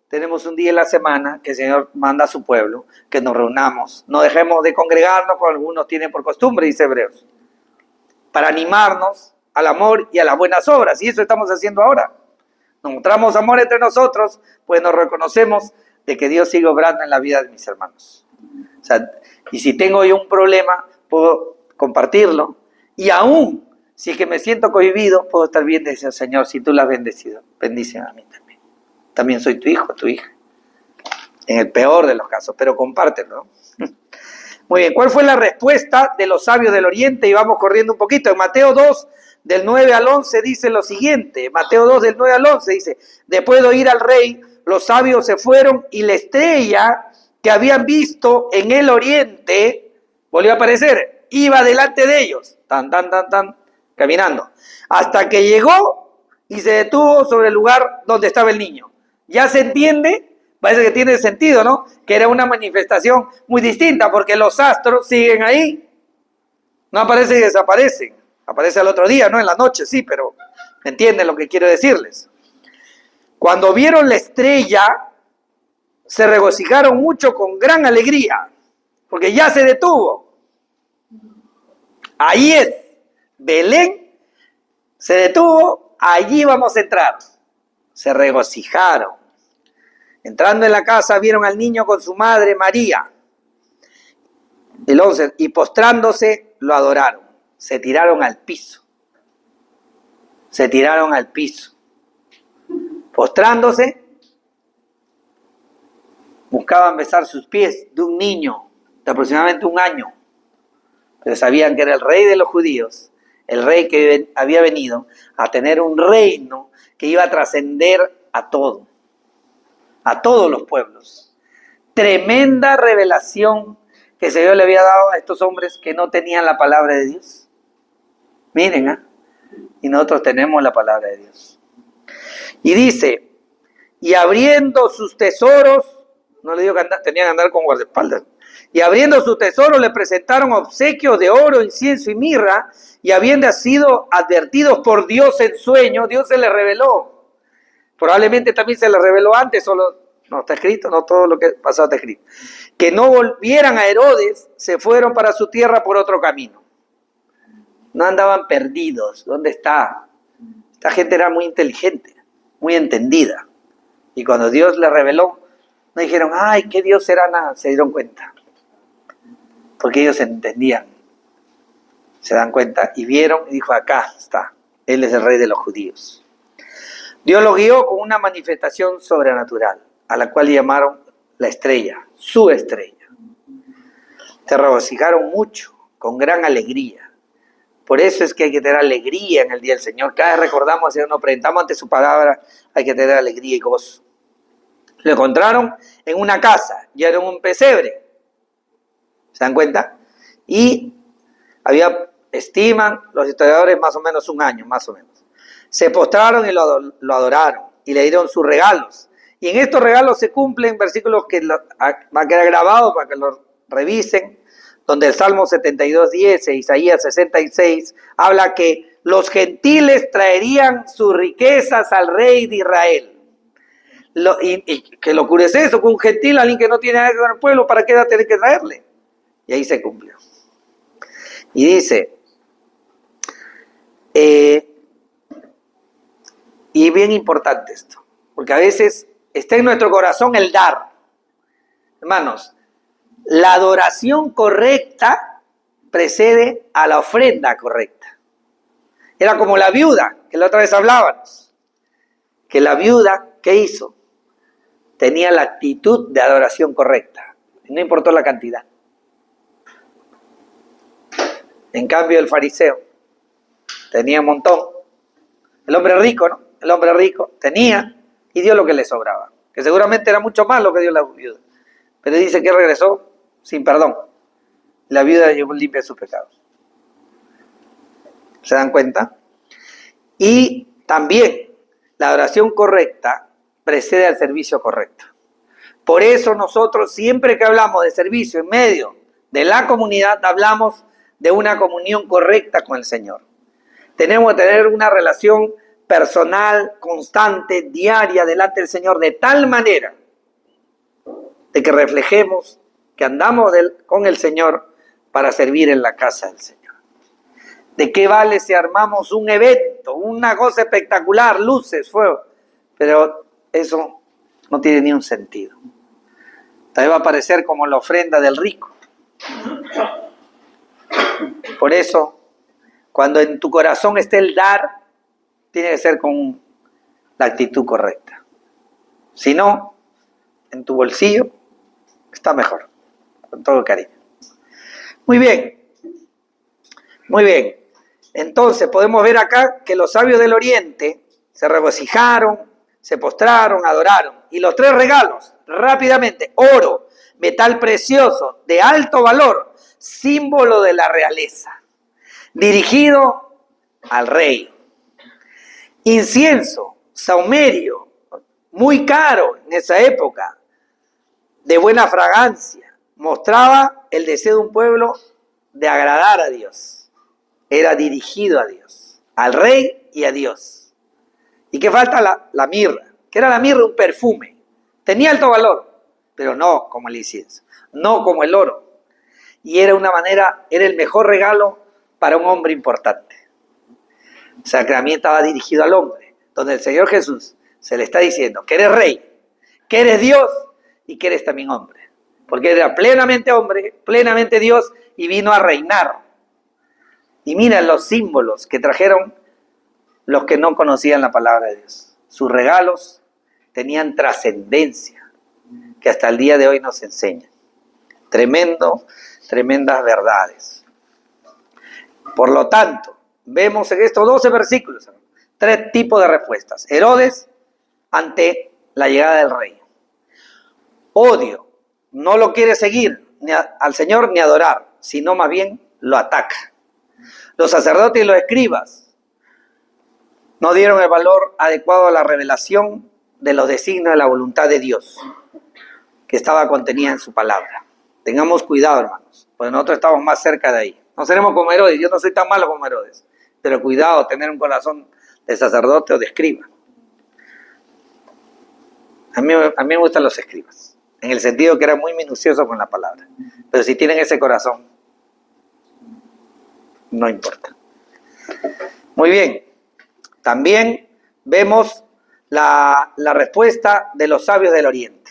tenemos un día en la semana que el Señor manda a su pueblo que nos reunamos. No dejemos de congregarnos como algunos tienen por costumbre, dice Hebreos, para animarnos al amor y a las buenas obras. Y eso estamos haciendo ahora. Nos mostramos amor entre nosotros, pues nos reconocemos de que Dios sigue obrando en la vida de mis hermanos. O sea, y si tengo yo un problema, puedo compartirlo. Y aún, si es que me siento cohibido, puedo estar bien, decir, Señor, si tú la has bendecido, bendíceme a mí también. También soy tu hijo, tu hija. En el peor de los casos, pero compártelo, ¿no? Muy bien, ¿cuál fue la respuesta de los sabios del Oriente? Y vamos corriendo un poquito. En Mateo 2, del 9 al 11, dice lo siguiente. Mateo 2, del 9 al 11, dice, después de oír al rey, los sabios se fueron y la estrella que habían visto en el Oriente volvió a aparecer. Iba delante de ellos, caminando, hasta que llegó y se detuvo sobre el lugar donde estaba el niño. Ya se entiende Parece que tiene sentido, ¿no? Que era una manifestación muy distinta, porque los astros siguen ahí. No aparecen y desaparecen. Aparece al otro día, ¿no? En la noche, sí, pero ¿entienden lo que quiero decirles? Cuando vieron la estrella, se regocijaron mucho con gran alegría, porque ya se detuvo. Ahí es, Belén se detuvo, allí vamos a entrar. Se regocijaron. Entrando en la casa, vieron al niño con su madre María. El 11, y postrándose, lo adoraron. Se tiraron al piso. Se tiraron al piso. Postrándose, buscaban besar sus pies de un niño de aproximadamente 1 año. Pero sabían que era el rey de los judíos, el rey que había venido a tener un reino que iba a trascender a todos los pueblos. Tremenda revelación que Dios le había dado a estos hombres que no tenían la palabra de Dios. Miren, y nosotros tenemos la palabra de Dios. Y dice, y abriendo sus tesoros, no le digo que tenían que andar con guardaespaldas, y abriendo sus tesoros le presentaron obsequios de oro, incienso y mirra, y habiendo sido advertidos por Dios en sueño, Dios se les reveló. Probablemente también se les reveló antes, solo no está escrito, no todo lo que pasó está escrito. Que no volvieran a Herodes, se fueron para su tierra por otro camino. No andaban perdidos. ¿Dónde está? Esta gente era muy inteligente, muy entendida. Y cuando Dios les reveló, no dijeron, ay, ¿qué Dios será? Nada, se dieron cuenta. Porque ellos entendían, se dan cuenta y vieron y dijo, acá está, Él es el rey de los judíos. Dios lo guió con una manifestación sobrenatural, a la cual llamaron la estrella, su estrella. Se regocijaron mucho, con gran alegría. Por eso es que hay que tener alegría en el día del Señor. Cada vez recordamos, Señor, nos presentamos ante su palabra, hay que tener alegría y gozo. Lo encontraron en una casa, ya era un pesebre. ¿Se dan cuenta? Y estiman los historiadores más o menos 1 año, más o menos. Se postraron y lo adoraron y le dieron sus regalos. Y en estos regalos se cumplen versículos que va a quedar grabado para que lo revisen, donde el Salmo 72:10 e Isaías 66 habla que los gentiles traerían sus riquezas al rey de Israel. Y qué locura es eso, que un gentil, alguien que no tiene nada que ver con el pueblo, ¿para qué va a tener que traerle? Y ahí se cumplió. Y dice, y bien importante esto, porque a veces está en nuestro corazón el dar. Hermanos, la adoración correcta precede a la ofrenda correcta. Era como la viuda, que la otra vez hablábamos, que la viuda, ¿qué hizo? Tenía la actitud de adoración correcta, no importó la cantidad. En cambio el fariseo tenía un montón. El hombre rico, ¿no? El hombre rico tenía y dio lo que le sobraba, que seguramente era mucho más lo que dio la viuda. Pero dice que regresó sin perdón. La viuda llegó limpia de sus pecados. ¿Se dan cuenta? Y también la adoración correcta precede al servicio correcto. Por eso nosotros siempre que hablamos de servicio en medio de la comunidad, hablamos de una comunión correcta con el Señor. Tenemos que tener una relación personal, constante, diaria delante del Señor, de tal manera de que reflejemos que andamos con el Señor para servir en la casa del Señor. ¿De qué vale si armamos un evento, una cosa espectacular, luces, fuego? Pero eso no tiene ni un sentido. Tal vez va a parecer como la ofrenda del rico. Por eso, cuando en tu corazón esté el dar, tiene que ser con la actitud correcta. Si no, en tu bolsillo está mejor, con todo cariño. Muy bien, muy bien. Entonces podemos ver acá que los sabios del Oriente se regocijaron, se postraron, adoraron. Y los 3 regalos, rápidamente: oro, metal precioso, de alto valor, símbolo de la realeza, dirigido al rey. Incienso, saumerio, muy caro en esa época, de buena fragancia. Mostraba el deseo de un pueblo de agradar a Dios. Era dirigido a Dios, al rey y a Dios. ¿Y qué falta? La mirra. ¿Qué era la mirra? Un perfume. Tenía alto valor, pero no como el incienso, no como el oro. Y era el mejor regalo para un hombre importante. O sea, que también estaba dirigido al hombre, donde el Señor Jesús se le está diciendo que eres rey, que eres Dios y que eres también hombre. Porque era plenamente hombre, plenamente Dios y vino a reinar. Y mira los símbolos que trajeron los que no conocían la palabra de Dios. Sus regalos tenían trascendencia que hasta el día de hoy nos enseñan. Tremendas verdades. Por lo tanto, vemos en estos 12 versículos 3 tipos de respuestas. Herodes ante la llegada del rey. Odio, no lo quiere seguir al Señor ni adorar, sino más bien lo ataca. Los sacerdotes y los escribas no dieron el valor adecuado a la revelación de los designios de la voluntad de Dios que estaba contenida en su palabra. Tengamos cuidado, hermanos, porque nosotros estamos más cerca de ahí. No seremos como Herodes, yo no soy tan malo como Herodes, pero cuidado, tener un corazón de sacerdote o de escriba. A mí me gustan los escribas, en el sentido que eran muy minuciosos con la palabra, pero si tienen ese corazón, no importa. Muy bien, también vemos la respuesta de los sabios del Oriente,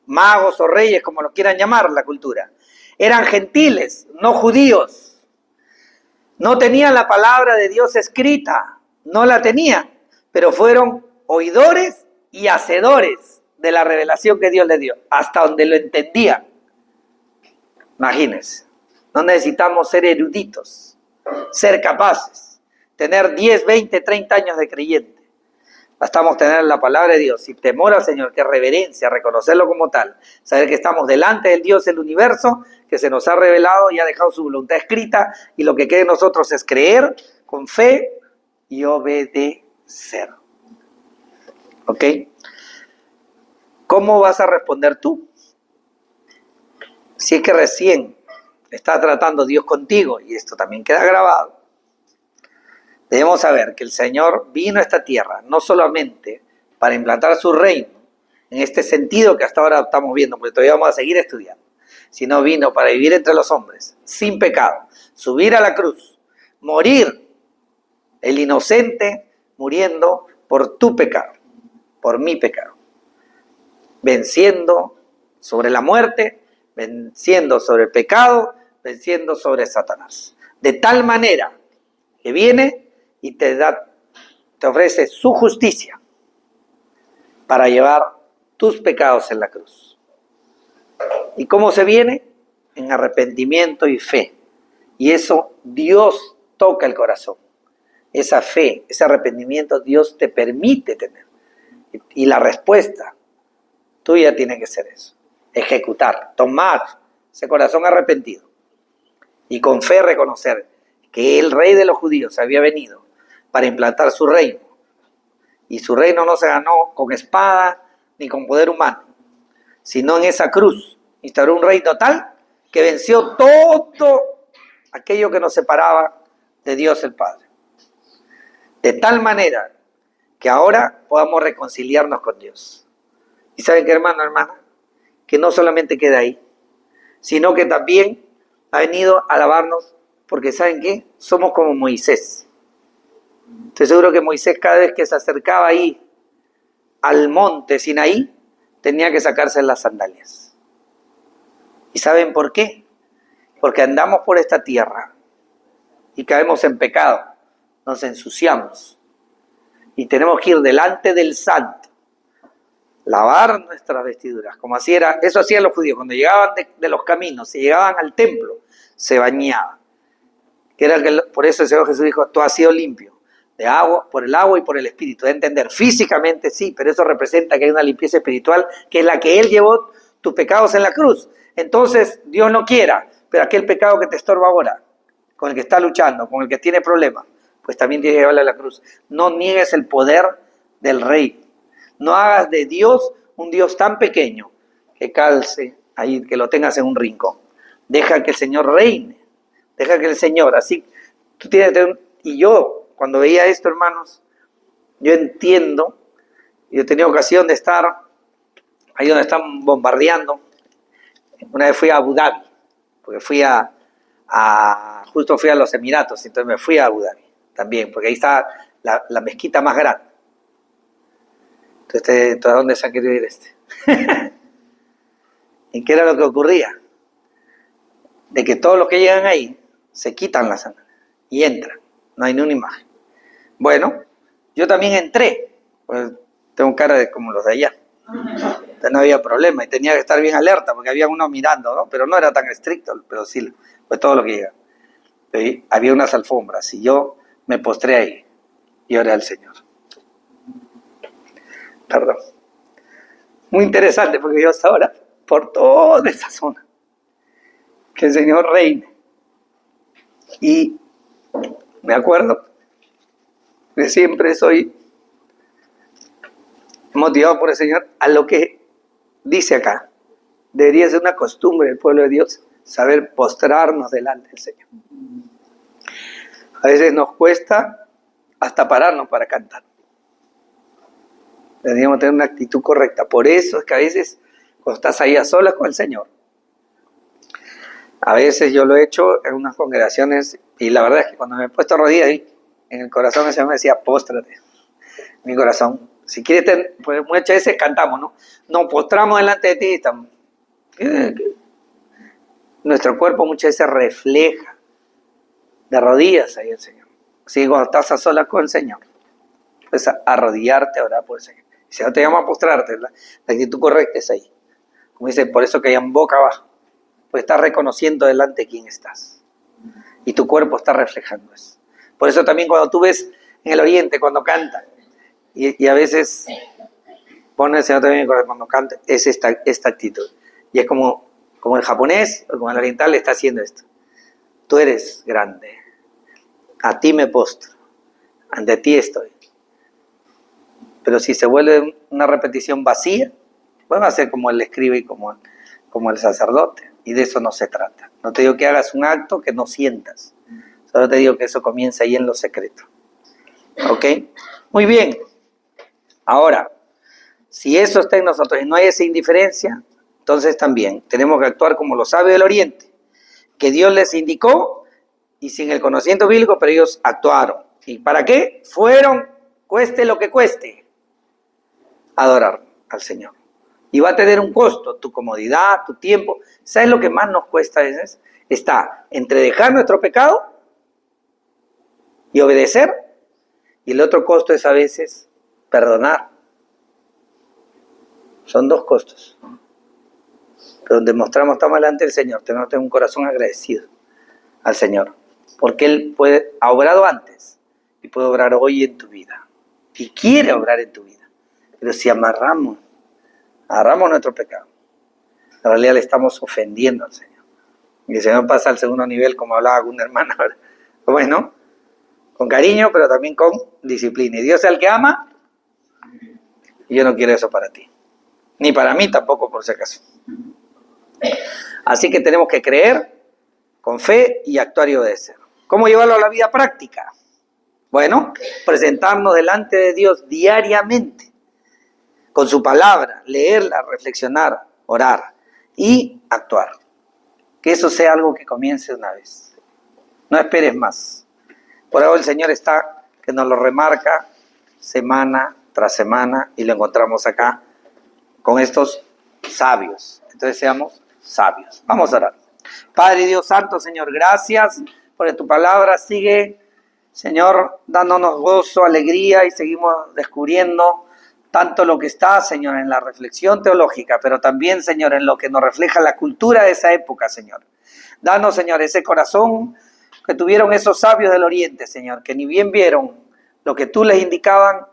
magos o reyes, como lo quieran llamar la cultura. Eran gentiles, no judíos. No tenían la palabra de Dios escrita, no la tenían, pero fueron oidores y hacedores de la revelación que Dios les dio, hasta donde lo entendían. Imagínense, no necesitamos ser eruditos, ser capaces, tener 10, 20, 30 años de creyente. Bastamos tener la palabra de Dios y temor al Señor, que es reverencia, reconocerlo como tal, saber que estamos delante del Dios del universo, que se nos ha revelado y ha dejado su voluntad escrita, y lo que queda de nosotros es creer con fe y obedecer. ¿Ok? ¿Cómo vas a responder tú? Si es que recién está tratando Dios contigo, y esto también queda grabado, debemos saber que el Señor vino a esta tierra no solamente para implantar su reino, en este sentido que hasta ahora estamos viendo, porque todavía vamos a seguir estudiando, sino vino para vivir entre los hombres, sin pecado, subir a la cruz, morir, el inocente muriendo por tu pecado, por mi pecado, venciendo sobre la muerte, venciendo sobre el pecado, venciendo sobre Satanás. De tal manera que viene y te ofrece su justicia para llevar tus pecados en la cruz. ¿Y cómo se viene? En arrepentimiento y fe. Y eso Dios toca el corazón. Esa fe, ese arrepentimiento Dios te permite tener. Y la respuesta tuya tiene que ser eso. Ejecutar, tomar ese corazón arrepentido. Y con fe reconocer que el rey de los judíos había venido para implantar su reino. Y su reino no se ganó con espada ni con poder humano, sino en esa cruz. Instauró un reino tal que venció todo aquello que nos separaba de Dios el Padre. De tal manera que ahora podamos reconciliarnos con Dios. Y saben qué, hermano, hermana, que no solamente queda ahí, sino que también ha venido a alabarnos, porque ¿saben qué? Somos como Moisés. Estoy seguro que Moisés, cada vez que se acercaba ahí al monte Sinaí, tenía que sacarse las sandalias. ¿Y saben por qué? Porque andamos por esta tierra y caemos en pecado, nos ensuciamos y tenemos que ir delante del Santo, lavar nuestras vestiduras, como eso hacían los judíos cuando llegaban de los caminos, si llegaban al templo, se bañaban. Por eso el Señor Jesús dijo: tú has sido limpio de agua, por el agua y por el espíritu. De entender, físicamente sí, pero eso representa que hay una limpieza espiritual, que es la que Él llevó tus pecados en la cruz. Entonces, Dios no quiera, pero aquel pecado que te estorba ahora, con el que está luchando, con el que tiene problemas, pues también tienes que llevarle a la cruz. No niegues el poder del Rey. No hagas de Dios un Dios tan pequeño que calce, ahí que lo tengas en un rincón. Deja que el Señor reine, deja que el Señor, así, tú tienes, y yo, cuando veía esto, hermanos, yo entiendo, yo he tenido ocasión de estar ahí donde están bombardeando. Una vez fui a Abu Dhabi, porque justo fui a los Emiratos, entonces me fui a Abu Dhabi también, porque ahí está la mezquita más grande. Entonces, ¿a dónde se ha querido ir este? ¿Y qué era lo que ocurría? De que todos los que llegan ahí se quitan la sandalias y entran, no hay ni una imagen. Bueno, yo también entré, pues tengo cara de como los de allá. Entonces no había problema y tenía que estar bien alerta porque había uno mirando, ¿no? Pero no era tan estricto, pero sí, pues todo lo que llega. Y había unas alfombras y yo me postré ahí y oré al Señor. Perdón. Muy interesante porque yo hasta ahora, por toda esa zona, que el Señor reine. Y me acuerdo que siempre soy motivado por el Señor a lo que dice acá. Debería ser una costumbre del pueblo de Dios saber postrarnos delante del Señor. A veces nos cuesta hasta pararnos para cantar. Deberíamos tener una actitud correcta. Por eso es que a veces cuando estás ahí a solas con el Señor, a veces yo lo he hecho en unas congregaciones y la verdad es que cuando me he puesto rodillas ahí, en el corazón el Señor me decía, póstrate. Mi corazón, si quieres, pues muchas veces cantamos, ¿no? Nos postramos delante de ti y estamos. Nuestro cuerpo muchas veces refleja de rodillas ahí el Señor. Así que cuando estás a solas con el Señor, pues arrodillarte a orar por el Señor. Si no te llama a postrarte, la actitud correcta es ahí. Como dice, por eso que en boca abajo, pues estás reconociendo delante de quién estás. Y tu cuerpo está reflejando eso. Por eso también cuando tú ves en el oriente, cuando cantan, y a veces pone el Señor también cuando canta, es esta actitud. Y es como el japonés o como el oriental está haciendo esto. Tú eres grande, a ti me postro, ante ti estoy. Pero si se vuelve una repetición vacía, pues va a ser como el escribe y como el sacerdote. Y de eso no se trata. No te digo que hagas un acto que no sientas. Solo te digo que eso comienza ahí en lo secreto. ¿Ok? Muy bien. Ahora, si eso está en nosotros y no hay esa indiferencia, entonces también tenemos que actuar como los sabios del Oriente, que Dios les indicó y sin el conocimiento bíblico, pero ellos actuaron. ¿Y para qué? Fueron, cueste lo que cueste, a adorar al Señor. Y va a tener un costo, tu comodidad, tu tiempo. ¿Sabes lo que más nos cuesta a veces? Está entre dejar nuestro pecado y obedecer, y el otro costo es a veces perdonar. Son dos costos. Pero donde mostramos estamos delante del Señor, tenemos que tener un corazón agradecido al Señor, porque Él ha obrado antes y puede obrar hoy en tu vida. Y quiere obrar en tu vida. Pero si amarramos nuestro pecado, en realidad le estamos ofendiendo al Señor. Y el Señor pasa al segundo nivel, como hablaba con una hermana. Bueno, con cariño, pero también con disciplina. Y Dios es el que ama, y yo no quiero eso para ti. Ni para mí tampoco, por si acaso. Así que tenemos que creer con fe y actuar y obedecer. ¿Cómo llevarlo a la vida práctica? Bueno, presentarnos delante de Dios diariamente, con su palabra, leerla, reflexionar, orar y actuar. Que eso sea algo que comience una vez. No esperes más. Por ahora el Señor está, que nos lo remarca semana tras semana y lo encontramos acá con estos sabios. Entonces seamos sabios. Vamos a orar. Padre Dios Santo, Señor, gracias por tu palabra. Sigue, Señor, dándonos gozo, alegría y seguimos descubriendo tanto lo que está, Señor, en la reflexión teológica, pero también, Señor, en lo que nos refleja la cultura de esa época, Señor. Danos, Señor, ese corazón que tuvieron esos sabios del Oriente, Señor, que ni bien vieron lo que tú les indicaba,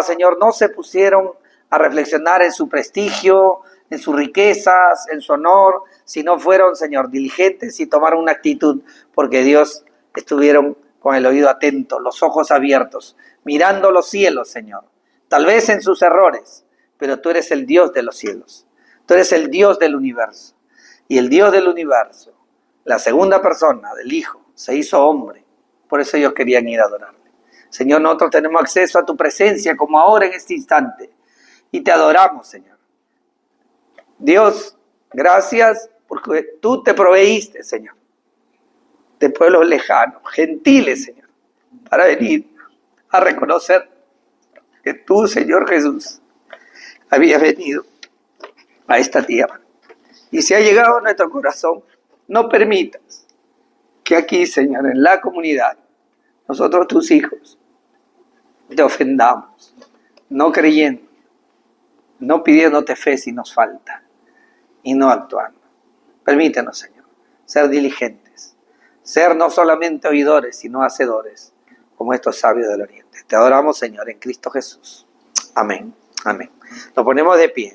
Señor, no se pusieron a reflexionar en su prestigio, en sus riquezas, en su honor, sino fueron, Señor, diligentes y tomaron una actitud porque Dios estuvieron con el oído atento, los ojos abiertos, mirando los cielos, Señor. Tal vez en sus errores, pero tú eres el Dios de los cielos. Tú eres el Dios del universo. Y el Dios del universo, la segunda persona del Hijo, se hizo hombre. Por eso ellos querían ir a adorarle. Señor, nosotros tenemos acceso a tu presencia como ahora en este instante. Y te adoramos, Señor. Dios, gracias porque tú te proveíste, Señor, de pueblos lejanos, gentiles, Señor, para venir a reconocer que tú, Señor Jesús, habías venido a esta tierra. Y si ha llegado a nuestro corazón, no permitas que aquí, Señor, en la comunidad, nosotros tus hijos, te ofendamos, no creyendo, no pidiéndote fe si nos falta y no actuando. Permítenos, Señor, ser diligentes, ser no solamente oidores, sino hacedores, como estos sabios del Oriente. Te adoramos, Señor, en Cristo Jesús. Amén. Amén. Nos ponemos de pie.